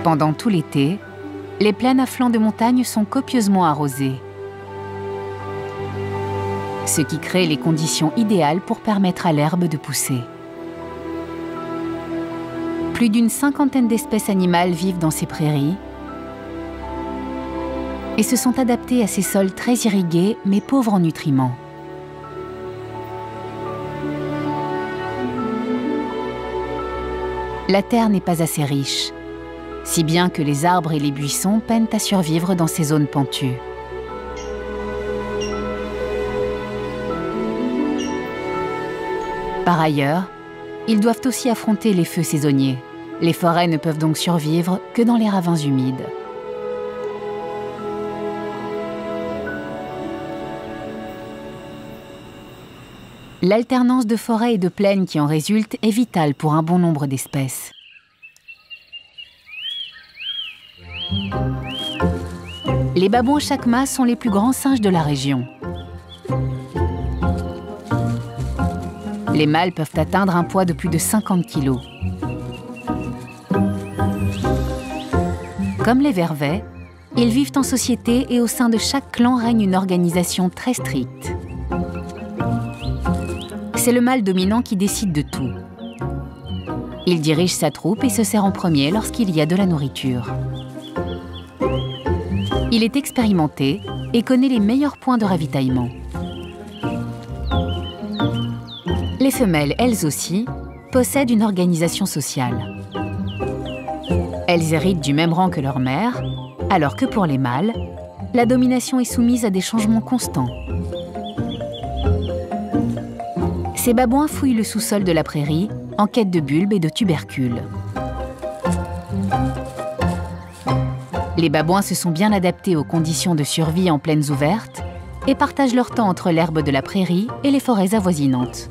Pendant tout l'été, les plaines à flanc de montagne sont copieusement arrosées, ce qui crée les conditions idéales pour permettre à l'herbe de pousser. Plus d'une cinquantaine d'espèces animales vivent dans ces prairies et se sont adaptées à ces sols très irrigués mais pauvres en nutriments. La terre n'est pas assez riche, si bien que les arbres et les buissons peinent à survivre dans ces zones pentues. Par ailleurs, ils doivent aussi affronter les feux saisonniers. Les forêts ne peuvent donc survivre que dans les ravins humides. L'alternance de forêts et de plaines qui en résulte est vitale pour un bon nombre d'espèces. Les babouins chacmas sont les plus grands singes de la région. Les mâles peuvent atteindre un poids de plus de 50 kg. Comme les vervets, ils vivent en société et au sein de chaque clan règne une organisation très stricte. C'est le mâle dominant qui décide de tout. Il dirige sa troupe et se sert en premier lorsqu'il y a de la nourriture. Il est expérimenté et connaît les meilleurs points de ravitaillement. Les femelles, elles aussi, possèdent une organisation sociale. Elles héritent du même rang que leur mère, alors que pour les mâles, la domination est soumise à des changements constants. Ces babouins fouillent le sous-sol de la prairie en quête de bulbes et de tubercules. Les babouins se sont bien adaptés aux conditions de survie en plaines ouvertes et partagent leur temps entre l'herbe de la prairie et les forêts avoisinantes.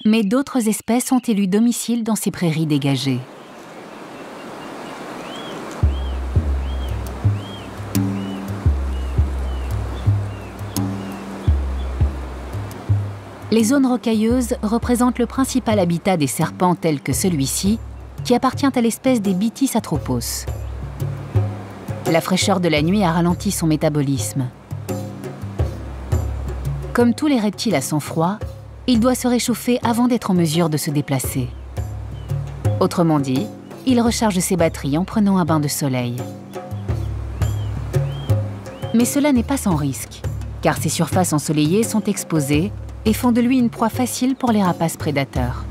Mais d'autres espèces ont élu domicile dans ces prairies dégagées. Les zones rocailleuses représentent le principal habitat des serpents tels que celui-ci, qui appartient à l'espèce des Bitis atropos. La fraîcheur de la nuit a ralenti son métabolisme. Comme tous les reptiles à sang froid, il doit se réchauffer avant d'être en mesure de se déplacer. Autrement dit, il recharge ses batteries en prenant un bain de soleil. Mais cela n'est pas sans risque, car ses surfaces ensoleillées sont exposées et font de lui une proie facile pour les rapaces prédateurs.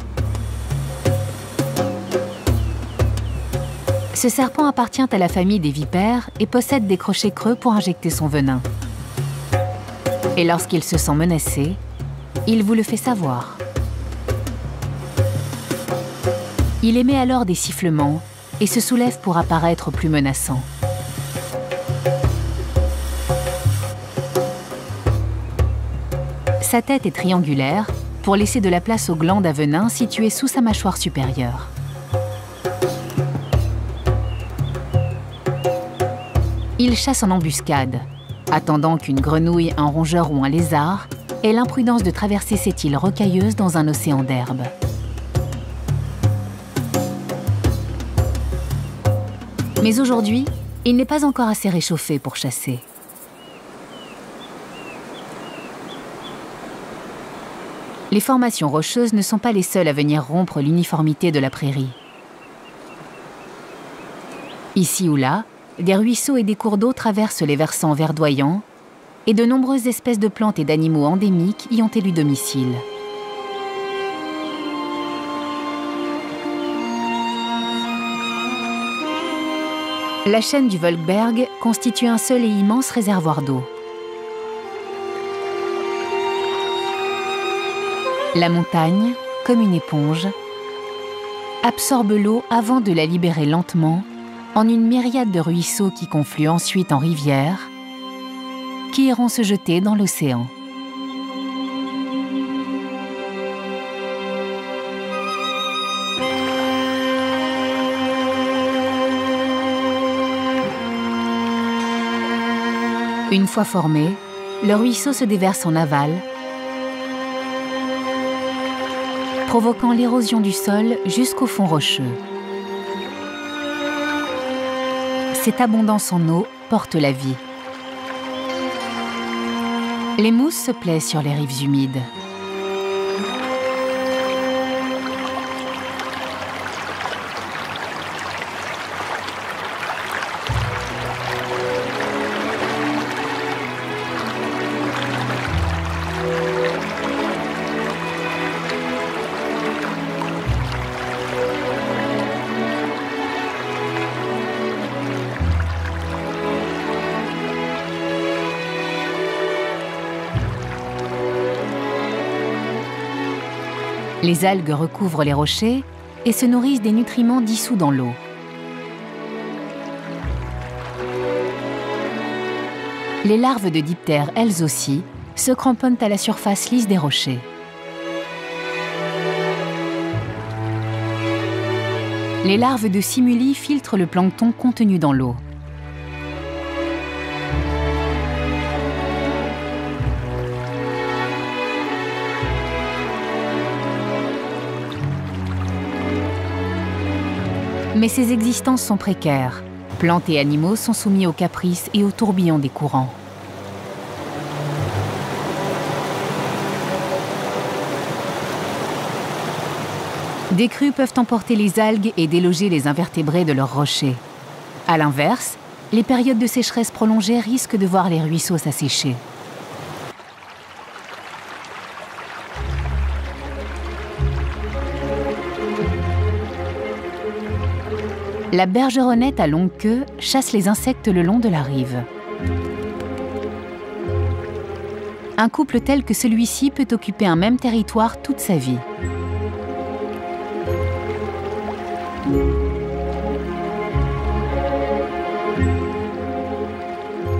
Ce serpent appartient à la famille des vipères et possède des crochets creux pour injecter son venin. Et lorsqu'il se sent menacé, il vous le fait savoir. Il émet alors des sifflements et se soulève pour apparaître plus menaçant. Sa tête est triangulaire pour laisser de la place aux glandes à venin situées sous sa mâchoire supérieure. Il chasse en embuscade, attendant qu'une grenouille, un rongeur ou un lézard ait l'imprudence de traverser cette île rocailleuse dans un océan d'herbe. Mais aujourd'hui, il n'est pas encore assez réchauffé pour chasser. Les formations rocheuses ne sont pas les seules à venir rompre l'uniformité de la prairie. Ici ou là, des ruisseaux et des cours d'eau traversent les versants verdoyants et de nombreuses espèces de plantes et d'animaux endémiques y ont élu domicile. La chaîne du Volkberg constitue un seul et immense réservoir d'eau. La montagne, comme une éponge, absorbe l'eau avant de la libérer lentement en une myriade de ruisseaux qui confluent ensuite en rivières, qui iront se jeter dans l'océan. Une fois formé, le ruisseau se déverse en aval, provoquant l'érosion du sol jusqu'au fond rocheux. Cette abondance en eau porte la vie. Les mousses se plaisent sur les rives humides. Les algues recouvrent les rochers et se nourrissent des nutriments dissous dans l'eau. Les larves de diptères, elles aussi, se cramponnent à la surface lisse des rochers. Les larves de simulis filtrent le plancton contenu dans l'eau. Mais ces existences sont précaires, Plantes et animaux sont soumis aux caprices et aux tourbillons des courants. Des crues peuvent emporter les algues et déloger les invertébrés de leurs rochers. À l'inverse, les périodes de sécheresse prolongées risquent de voir les ruisseaux s'assécher. La bergeronnette à longue queue chasse les insectes le long de la rive. Un couple tel que celui-ci peut occuper un même territoire toute sa vie.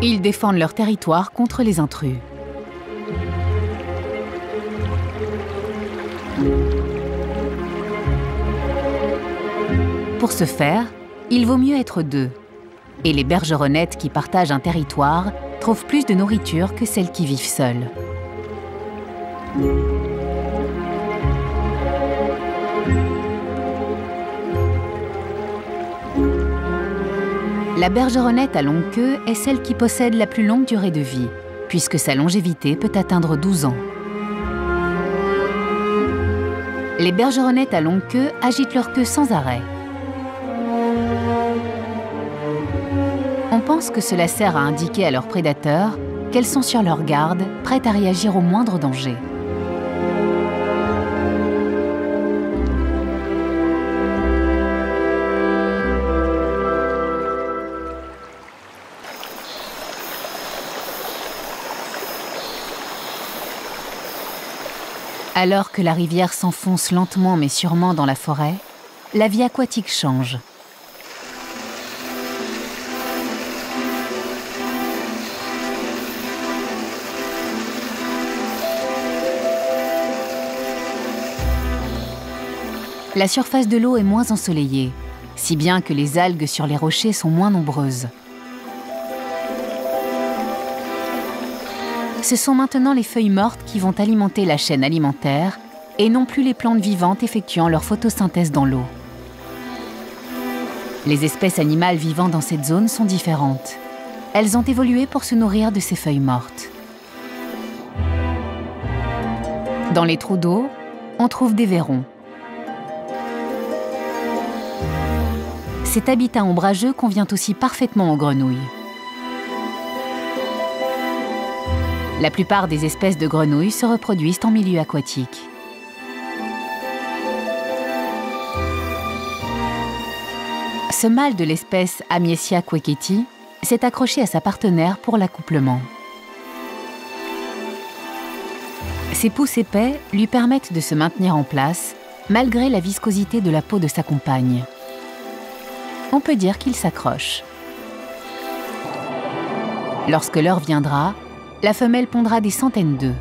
Ils défendent leur territoire contre les intrus. Pour ce faire, il vaut mieux être deux. Et les bergeronnettes qui partagent un territoire trouvent plus de nourriture que celles qui vivent seules. La bergeronnette à longue queue est celle qui possède la plus longue durée de vie, puisque sa longévité peut atteindre 12 ans. Les bergeronnettes à longue queue agitent leur queue sans arrêt. On pense que cela sert à indiquer à leurs prédateurs qu'elles sont sur leur garde, prêtes à réagir au moindre danger. Alors que la rivière s'enfonce lentement mais sûrement dans la forêt, la vie aquatique change. La surface de l'eau est moins ensoleillée, si bien que les algues sur les rochers sont moins nombreuses. Ce sont maintenant les feuilles mortes qui vont alimenter la chaîne alimentaire et non plus les plantes vivantes effectuant leur photosynthèse dans l'eau. Les espèces animales vivant dans cette zone sont différentes. Elles ont évolué pour se nourrir de ces feuilles mortes. Dans les trous d'eau, on trouve des vairons. Cet habitat ombrageux convient aussi parfaitement aux grenouilles. La plupart des espèces de grenouilles se reproduisent en milieu aquatique. Ce mâle de l'espèce Amiesia queketi s'est accroché à sa partenaire pour l'accouplement. Ses pouces épais lui permettent de se maintenir en place, malgré la viscosité de la peau de sa compagne. On peut dire qu'il s'accroche. Lorsque l'heure viendra, la femelle pondra des centaines d'œufs.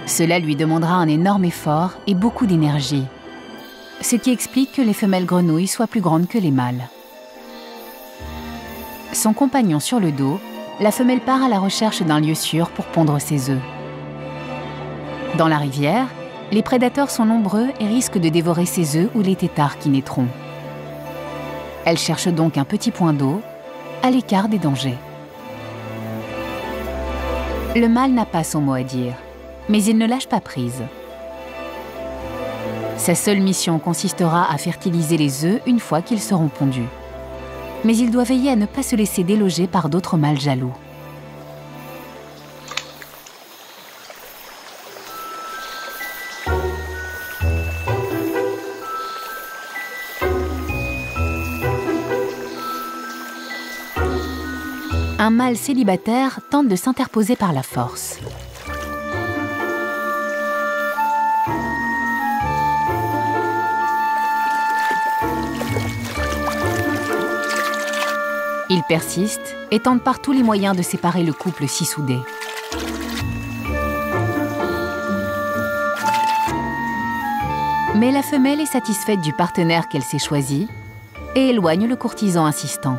Cela lui demandera un énorme effort et beaucoup d'énergie, ce qui explique que les femelles grenouilles soient plus grandes que les mâles. Son compagnon sur le dos, la femelle part à la recherche d'un lieu sûr pour pondre ses œufs. Dans la rivière, les prédateurs sont nombreux et risquent de dévorer ses œufs ou les têtards qui naîtront. Elle cherche donc un petit point d'eau, à l'écart des dangers. Le mâle n'a pas son mot à dire, mais il ne lâche pas prise. Sa seule mission consistera à fertiliser les œufs une fois qu'ils seront pondus. Mais il doit veiller à ne pas se laisser déloger par d'autres mâles jaloux. Un mâle célibataire tente de s'interposer par la force. Il persiste et tente par tous les moyens de séparer le couple si soudé. Mais la femelle est satisfaite du partenaire qu'elle s'est choisi et éloigne le courtisan insistant.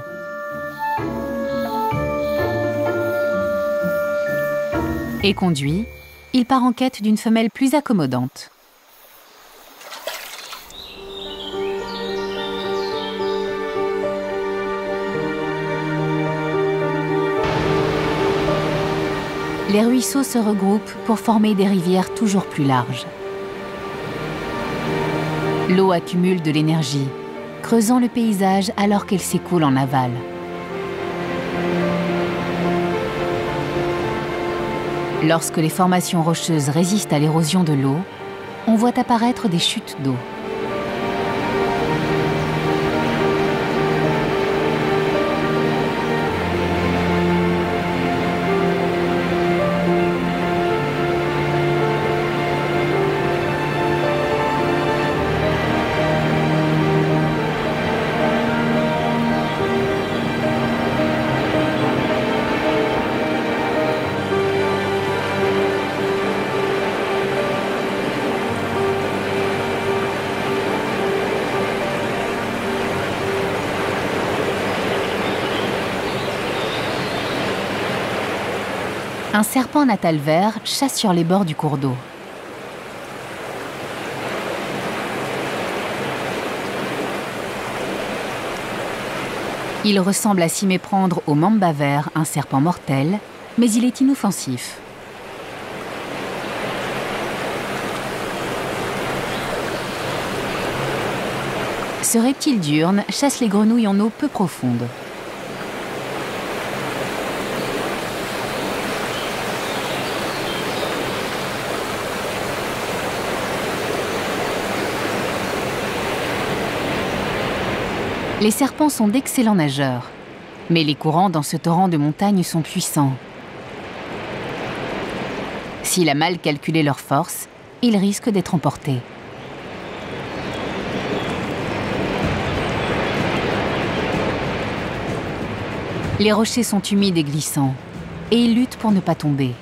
Et conduit, il part en quête d'une femelle plus accommodante. les ruisseaux se regroupent pour former des rivières toujours plus larges. L'eau accumule de l'énergie, creusant le paysage alors qu'elle s'écoule en aval. Lorsque les formations rocheuses résistent à l'érosion de l'eau, on voit apparaître des chutes d'eau. Un serpent natal vert chasse sur les bords du cours d'eau. Il ressemble à s'y méprendre au mamba vert, un serpent mortel, mais il est inoffensif. Ce reptile diurne chasse les grenouilles en eau peu profonde. Les serpents sont d'excellents nageurs, mais les courants dans ce torrent de montagne sont puissants. S'il a mal calculé leur force, ils risquent d'être emportés. Les rochers sont humides et glissants, et ils luttent pour ne pas tomber.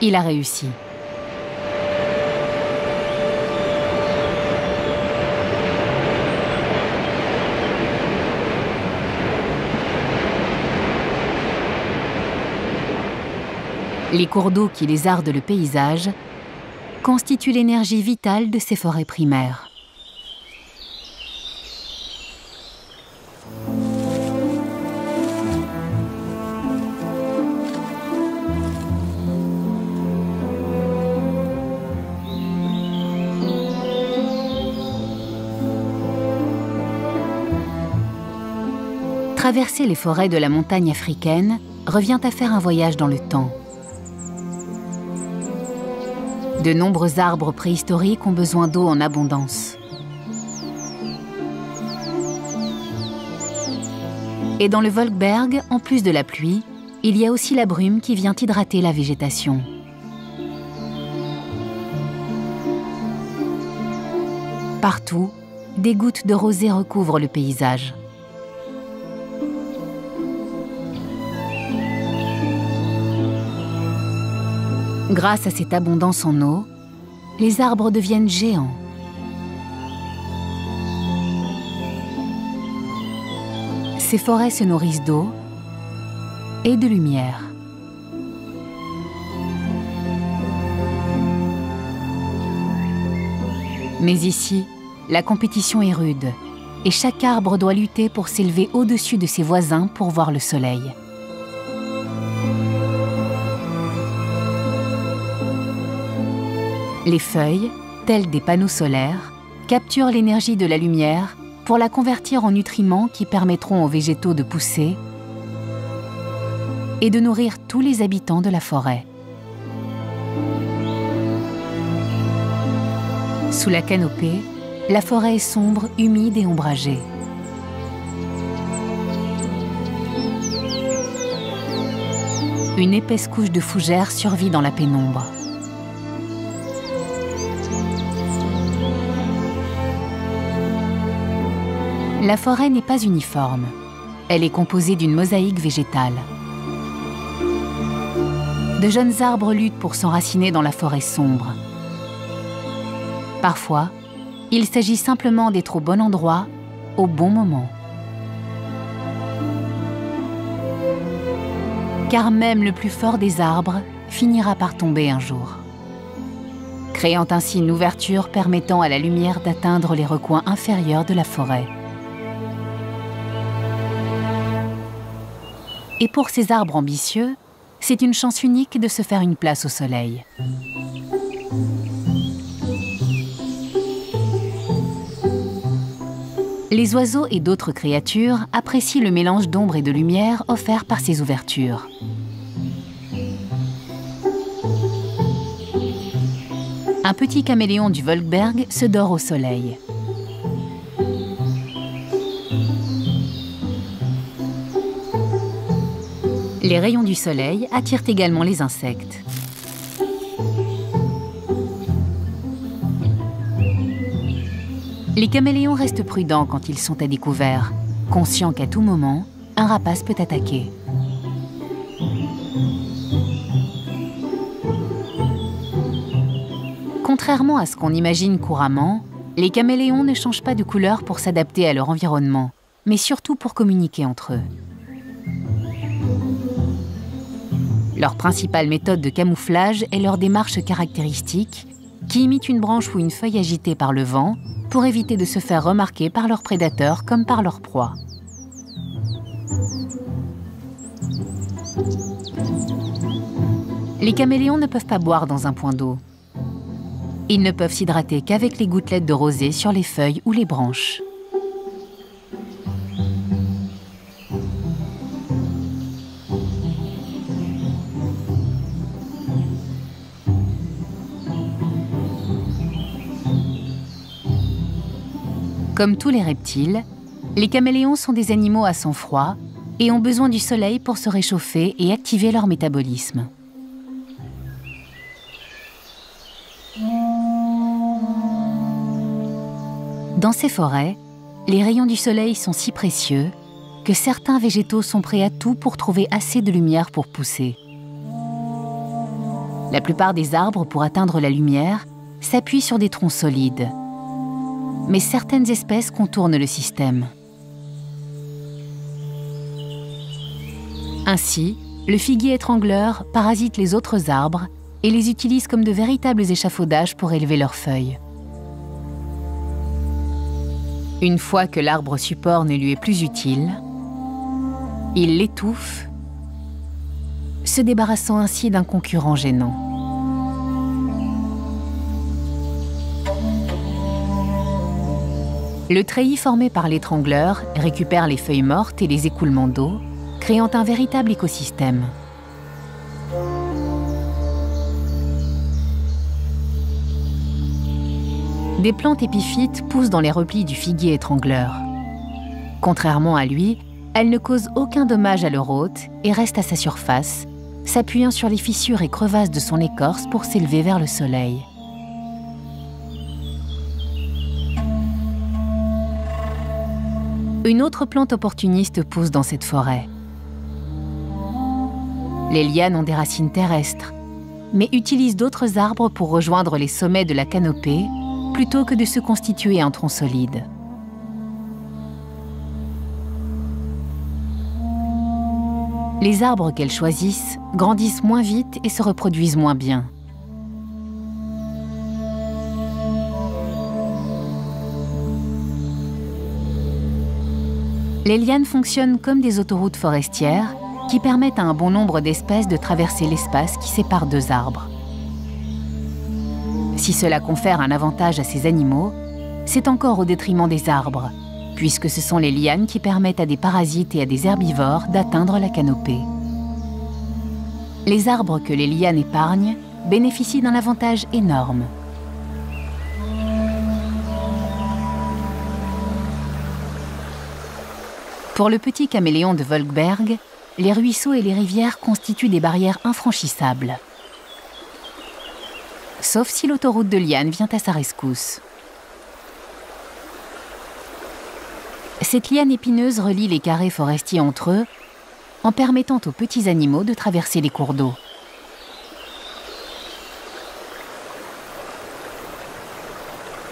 Il a réussi. Les cours d'eau qui lézardent le paysage constituent l'énergie vitale de ces forêts primaires. Traverser les forêts de la montagne africaine revient à faire un voyage dans le temps. De nombreux arbres préhistoriques ont besoin d'eau en abondance. Et dans le Volkberg, en plus de la pluie, il y a aussi la brume qui vient hydrater la végétation. Partout, des gouttes de rosée recouvrent le paysage. Grâce à cette abondance en eau, les arbres deviennent géants. Ces forêts se nourrissent d'eau et de lumière. Mais ici, la compétition est rude et chaque arbre doit lutter pour s'élever au-dessus de ses voisins pour voir le soleil. Les feuilles, telles des panneaux solaires, capturent l'énergie de la lumière pour la convertir en nutriments qui permettront aux végétaux de pousser et de nourrir tous les habitants de la forêt. Sous la canopée, la forêt est sombre, humide et ombragée. Une épaisse couche de fougères survit dans la pénombre. La forêt n'est pas uniforme. Elle est composée d'une mosaïque végétale. De jeunes arbres luttent pour s'enraciner dans la forêt sombre. Parfois, il s'agit simplement d'être au bon endroit, au bon moment. Car même le plus fort des arbres finira par tomber un jour, créant ainsi une ouverture permettant à la lumière d'atteindre les recoins inférieurs de la forêt. Et pour ces arbres ambitieux, c'est une chance unique de se faire une place au soleil. Les oiseaux et d'autres créatures apprécient le mélange d'ombre et de lumière offert par ces ouvertures. Un petit caméléon du Volkberg se dort au soleil. Les rayons du soleil attirent également les insectes. Les caméléons restent prudents quand ils sont à découvert, conscients qu'à tout moment, un rapace peut attaquer. Contrairement à ce qu'on imagine couramment, les caméléons ne changent pas de couleur pour s'adapter à leur environnement, mais surtout pour communiquer entre eux. Leur principale méthode de camouflage est leur démarche caractéristique, qui imite une branche ou une feuille agitée par le vent pour éviter de se faire remarquer par leurs prédateurs comme par leur proie. Les caméléons ne peuvent pas boire dans un point d'eau. Ils ne peuvent s'hydrater qu'avec les gouttelettes de rosée sur les feuilles ou les branches. Comme tous les reptiles, les caméléons sont des animaux à sang froid et ont besoin du soleil pour se réchauffer et activer leur métabolisme. Dans ces forêts, les rayons du soleil sont si précieux que certains végétaux sont prêts à tout pour trouver assez de lumière pour pousser. La plupart des arbres, pour atteindre la lumière, s'appuient sur des troncs solides. Mais certaines espèces contournent le système. Ainsi, le figuier étrangleur parasite les autres arbres et les utilise comme de véritables échafaudages pour élever leurs feuilles. Une fois que l'arbre support ne lui est plus utile, il l'étouffe, se débarrassant ainsi d'un concurrent gênant. Le treillis formé par l'étrangleur récupère les feuilles mortes et les écoulements d'eau, créant un véritable écosystème. Des plantes épiphytes poussent dans les replis du figuier étrangleur. Contrairement à lui, elles ne causent aucun dommage à leur hôte et restent à sa surface, s'appuyant sur les fissures et crevasses de son écorce pour s'élever vers le soleil. Une autre plante opportuniste pousse dans cette forêt. Les lianes ont des racines terrestres, mais utilisent d'autres arbres pour rejoindre les sommets de la canopée plutôt que de se constituer un tronc solide. Les arbres qu'elles choisissent grandissent moins vite et se reproduisent moins bien. Les lianes fonctionnent comme des autoroutes forestières qui permettent à un bon nombre d'espèces de traverser l'espace qui sépare deux arbres. Si cela confère un avantage à ces animaux, c'est encore au détriment des arbres, puisque ce sont les lianes qui permettent à des parasites et à des herbivores d'atteindre la canopée. Les arbres que les lianes épargnent bénéficient d'un avantage énorme. Pour le petit caméléon de Volkberg, les ruisseaux et les rivières constituent des barrières infranchissables. Sauf si l'autoroute de liane vient à sa rescousse. Cette liane épineuse relie les carrés forestiers entre eux, en permettant aux petits animaux de traverser les cours d'eau.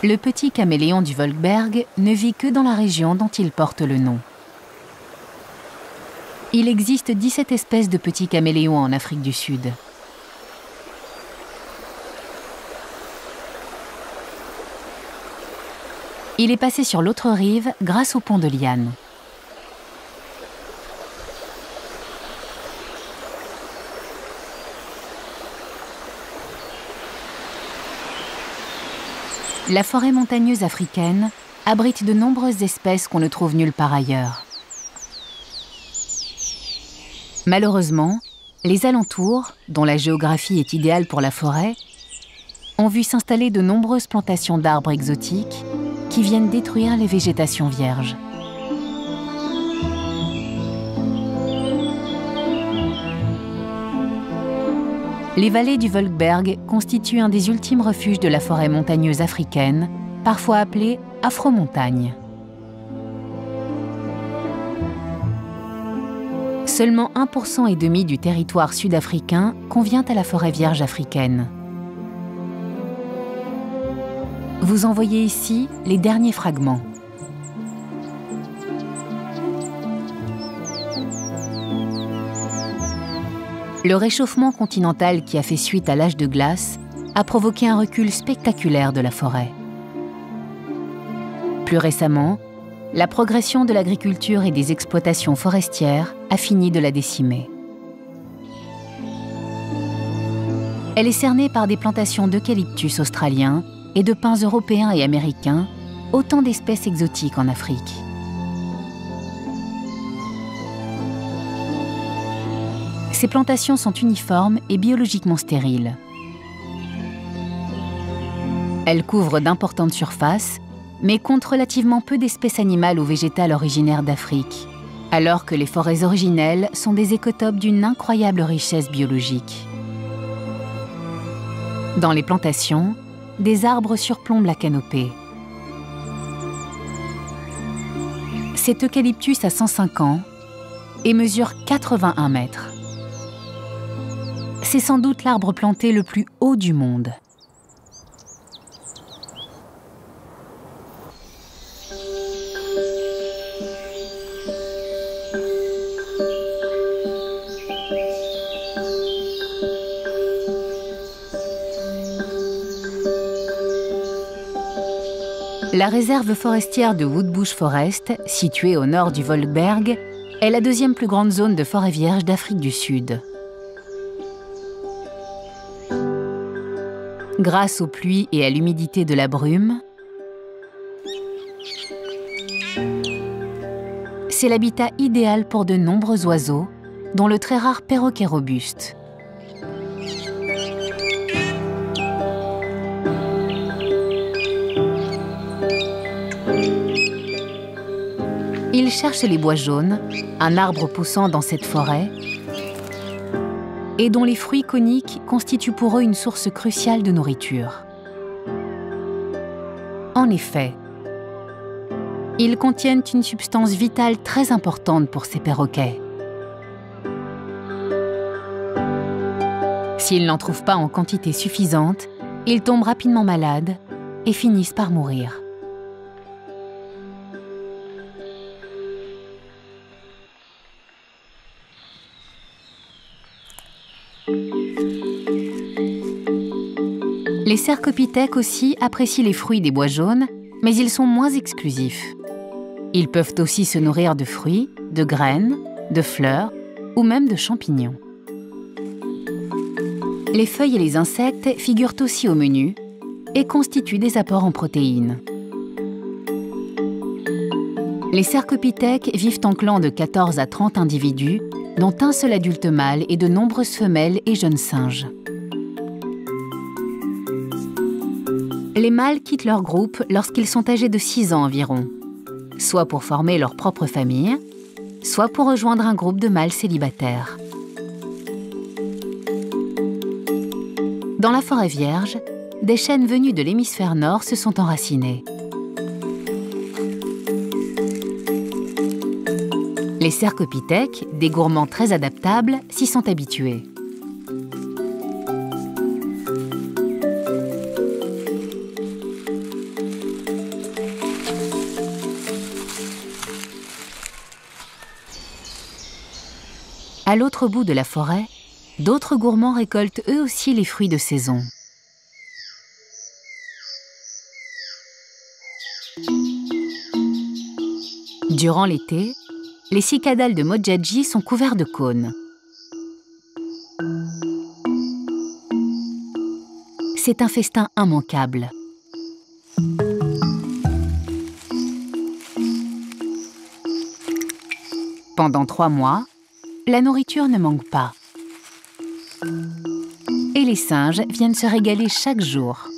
Le petit caméléon du Volkberg ne vit que dans la région dont il porte le nom. Il existe 17 espèces de petits caméléons en Afrique du Sud. Il est passé sur l'autre rive grâce au pont de liane. La forêt montagneuse africaine abrite de nombreuses espèces qu'on ne trouve nulle part ailleurs. Malheureusement, les alentours, dont la géographie est idéale pour la forêt, ont vu s'installer de nombreuses plantations d'arbres exotiques qui viennent détruire les végétations vierges. Les vallées du Volkberg constituent un des ultimes refuges de la forêt montagneuse africaine, parfois appelée afromontagne. Seulement 1,5% du territoire sud-africain convient à la forêt vierge africaine. Vous en voyez ici les derniers fragments. Le réchauffement continental qui a fait suite à l'âge de glace a provoqué un recul spectaculaire de la forêt. Plus récemment, la progression de l'agriculture et des exploitations forestières a fini de la décimer. Elle est cernée par des plantations d'eucalyptus australiens et de pins européens et américains, autant d'espèces exotiques en Afrique. Ces plantations sont uniformes et biologiquement stériles. Elles couvrent d'importantes surfaces, mais comptent relativement peu d'espèces animales ou végétales originaires d'Afrique, alors que les forêts originelles sont des écotopes d'une incroyable richesse biologique. Dans les plantations, des arbres surplombent la canopée. Cet eucalyptus a 105 ans et mesure 81 mètres. C'est sans doute l'arbre planté le plus haut du monde. La réserve forestière de Woodbush Forest, située au nord du Volkberg, est la deuxième plus grande zone de forêt vierge d'Afrique du Sud. Grâce aux pluies et à l'humidité de la brume, c'est l'habitat idéal pour de nombreux oiseaux, dont le très rare perroquet robuste. Ils cherchent les bois jaunes, un arbre poussant dans cette forêt, et dont les fruits coniques constituent pour eux une source cruciale de nourriture. En effet, ils contiennent une substance vitale très importante pour ces perroquets. S'ils n'en trouvent pas en quantité suffisante, ils tombent rapidement malades et finissent par mourir. Les cercopithèques aussi apprécient les fruits des bois jaunes, mais ils sont moins exclusifs. Ils peuvent aussi se nourrir de fruits, de graines, de fleurs ou même de champignons. Les feuilles et les insectes figurent aussi au menu et constituent des apports en protéines. Les cercopithèques vivent en clans de 14 à 30 individus, dont un seul adulte mâle et de nombreuses femelles et jeunes singes. Les mâles quittent leur groupe lorsqu'ils sont âgés de 6 ans environ, soit pour former leur propre famille, soit pour rejoindre un groupe de mâles célibataires. Dans la forêt vierge, des chênes venus de l'hémisphère nord se sont enracinés. Les cercopithèques, des gourmands très adaptables, s'y sont habitués. À l'autre bout de la forêt, d'autres gourmands récoltent eux aussi les fruits de saison. Durant l'été, les cicadales de Modjadji sont couverts de cônes. C'est un festin immanquable. Pendant 3 mois, la nourriture ne manque pas. Et les singes viennent se régaler chaque jour.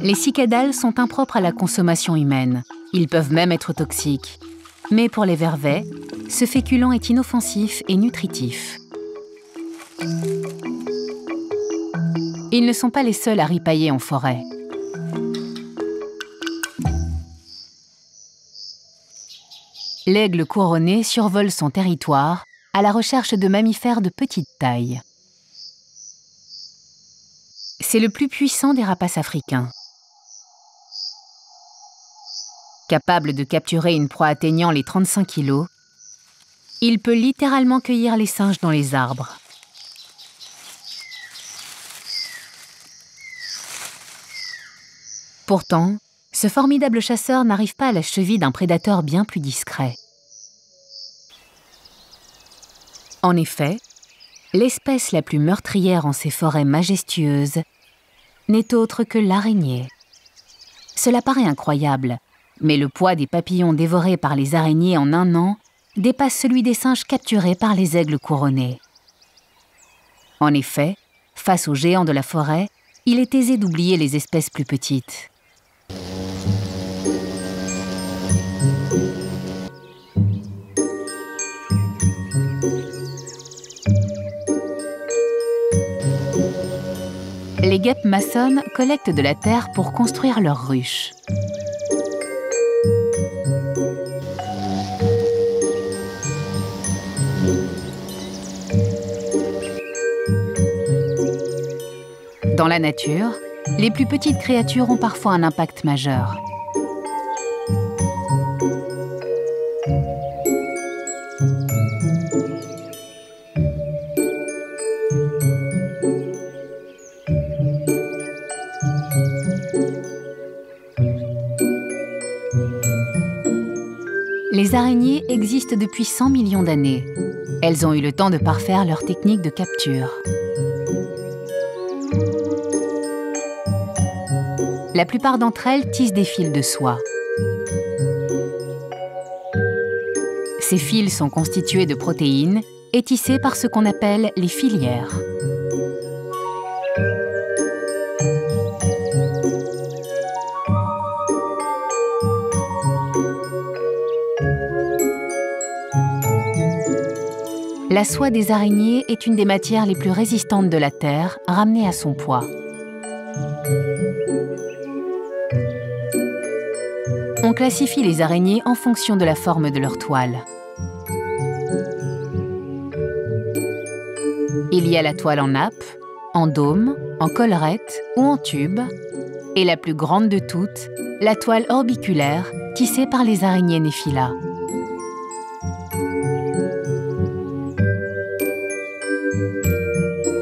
Les cicadales sont impropres à la consommation humaine. Ils peuvent même être toxiques. Mais pour les vervets, ce féculent est inoffensif et nutritif. Ils ne sont pas les seuls à ripailler en forêt. L'aigle couronné survole son territoire à la recherche de mammifères de petite taille. C'est le plus puissant des rapaces africains. Capable de capturer une proie atteignant les 35 kilos, il peut littéralement cueillir les singes dans les arbres. Pourtant, ce formidable chasseur n'arrive pas à la cheville d'un prédateur bien plus discret. En effet, l'espèce la plus meurtrière en ces forêts majestueuses n'est autre que l'araignée. Cela paraît incroyable, mais le poids des papillons dévorés par les araignées en 1 an dépasse celui des singes capturés par les aigles couronnés. En effet, face aux géants de la forêt, il est aisé d'oublier les espèces plus petites. Les guêpes maçonnes collectent de la terre pour construire leurs ruches. Dans la nature, les plus petites créatures ont parfois un impact majeur. Les araignées existent depuis 100 millions d'années. Elles ont eu le temps de parfaire leur technique de capture. La plupart d'entre elles tissent des fils de soie. Ces fils sont constitués de protéines et tissés par ce qu'on appelle les filières. La soie des araignées est une des matières les plus résistantes de la Terre, ramenée à son poids. On classifie les araignées en fonction de la forme de leur toile. Il y a la toile en nappe, en dôme, en collerette ou en tube, et la plus grande de toutes, la toile orbiculaire, tissée par les araignées Nephila.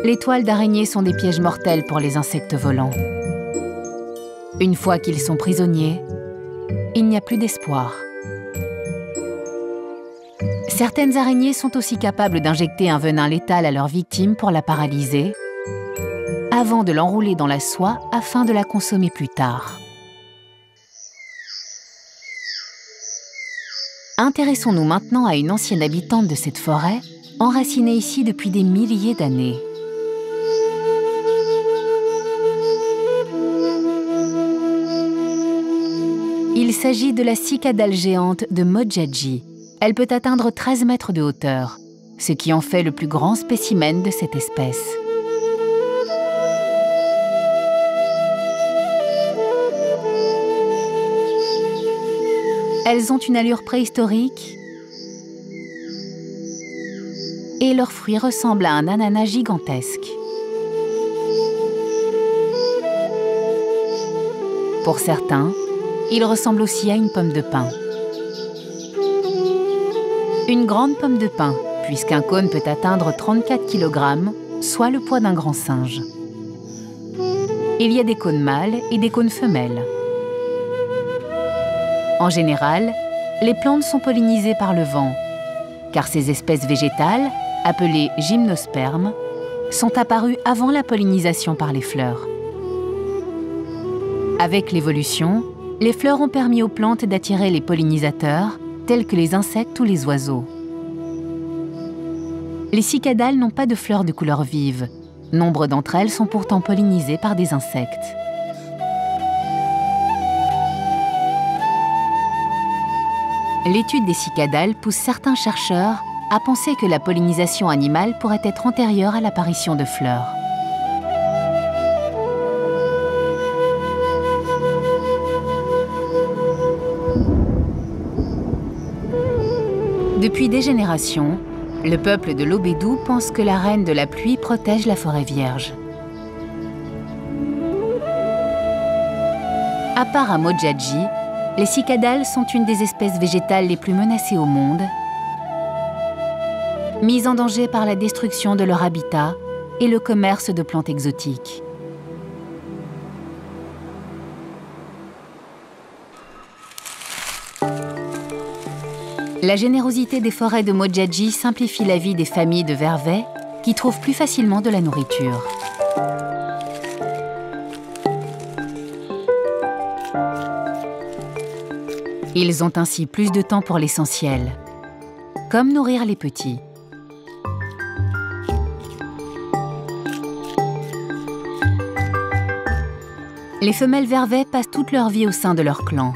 Les toiles d'araignées sont des pièges mortels pour les insectes volants. Une fois qu'ils sont prisonniers, il n'y a plus d'espoir. Certaines araignées sont aussi capables d'injecter un venin létal à leur victime pour la paralyser, avant de l'enrouler dans la soie afin de la consommer plus tard. Intéressons-nous maintenant à une ancienne habitante de cette forêt, enracinée ici depuis des milliers d'années. Il s'agit de la cicadale géante de Modjadji. Elle peut atteindre 13 mètres de hauteur, ce qui en fait le plus grand spécimen de cette espèce. Elles ont une allure préhistorique et leurs fruits ressemblent à un ananas gigantesque. Pour certains, ils ressemblent aussi à une pomme de pin. Une grande pomme de pin, puisqu'un cône peut atteindre 34 kg, soit le poids d'un grand singe. Il y a des cônes mâles et des cônes femelles. En général, les plantes sont pollinisées par le vent, car ces espèces végétales, appelées gymnospermes, sont apparues avant la pollinisation par les fleurs. Avec l'évolution, les fleurs ont permis aux plantes d'attirer les pollinisateurs, tels que les insectes ou les oiseaux. Les cicadales n'ont pas de fleurs de couleur vive. Nombre d'entre elles sont pourtant pollinisées par des insectes. L'étude des cicadales pousse certains chercheurs à penser que la pollinisation animale pourrait être antérieure à l'apparition de fleurs. Depuis des générations, le peuple de l'Obédou pense que la reine de la pluie protège la forêt vierge. À part à Modjadji, les cicadales sont une des espèces végétales les plus menacées au monde, mises en danger par la destruction de leur habitat et le commerce de plantes exotiques. La générosité des forêts de Modjadji simplifie la vie des familles de vervets qui trouvent plus facilement de la nourriture. Ils ont ainsi plus de temps pour l'essentiel, comme nourrir les petits. Les femelles vervets passent toute leur vie au sein de leur clan.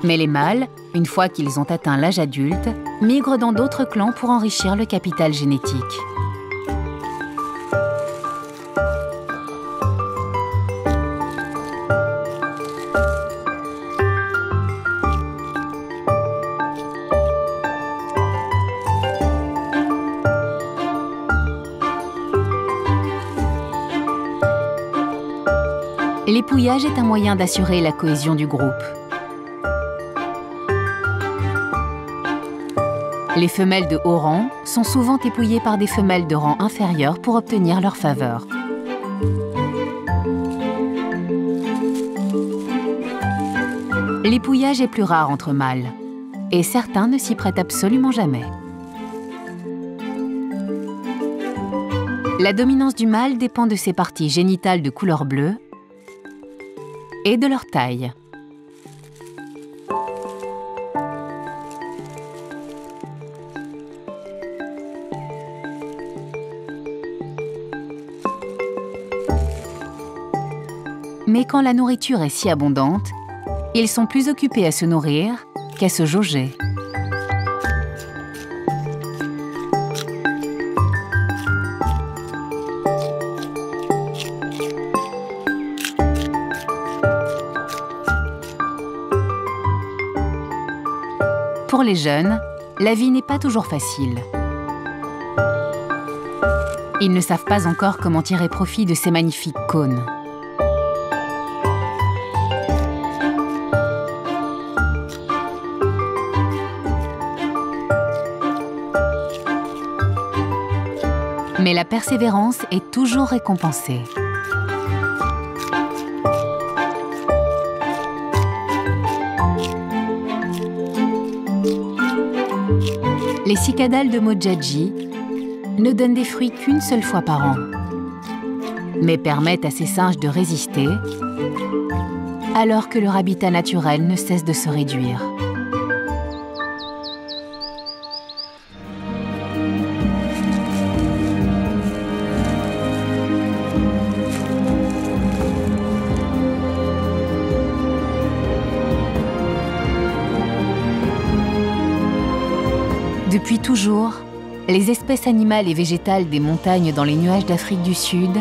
Mais les mâles, une fois qu'ils ont atteint l'âge adulte, migrent dans d'autres clans pour enrichir le capital génétique. L'épouillage est un moyen d'assurer la cohésion du groupe. Les femelles de haut rang sont souvent épouillées par des femelles de rang inférieur pour obtenir leur faveur. L'épouillage est plus rare entre mâles, et certains ne s'y prêtent absolument jamais. La dominance du mâle dépend de ses parties génitales de couleur bleue et de leur taille. Mais quand la nourriture est si abondante, ils sont plus occupés à se nourrir qu'à se jauger. Pour les jeunes, la vie n'est pas toujours facile. Ils ne savent pas encore comment tirer profit de ces magnifiques cônes. Mais la persévérance est toujours récompensée. Les cicadales de Modjadji ne donnent des fruits qu'une seule fois par an, mais permettent à ces singes de résister alors que leur habitat naturel ne cesse de se réduire. Depuis toujours, les espèces animales et végétales des montagnes dans les nuages d'Afrique du Sud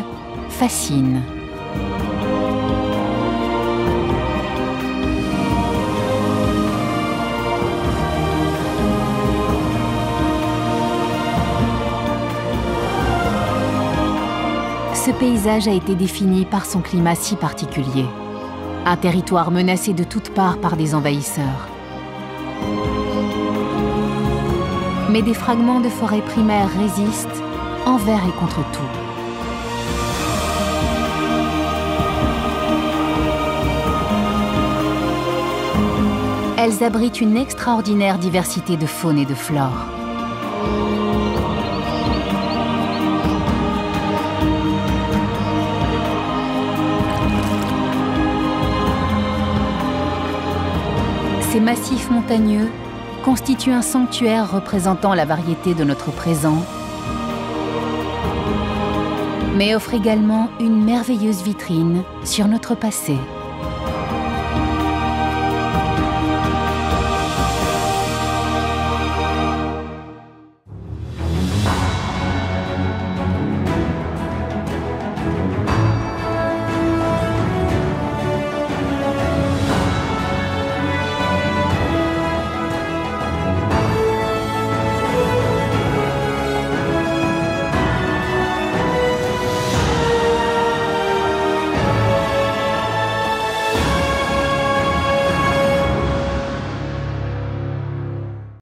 fascinent. Ce paysage a été défini par son climat si particulier. Un territoire menacé de toutes parts par des envahisseurs. Mais des fragments de forêts primaires résistent envers et contre tout. Elles abritent une extraordinaire diversité de faune et de flore. Ces massifs montagneux constituent un sanctuaire représentant la variété de notre présent, mais offrent également une merveilleuse vitrine sur notre passé.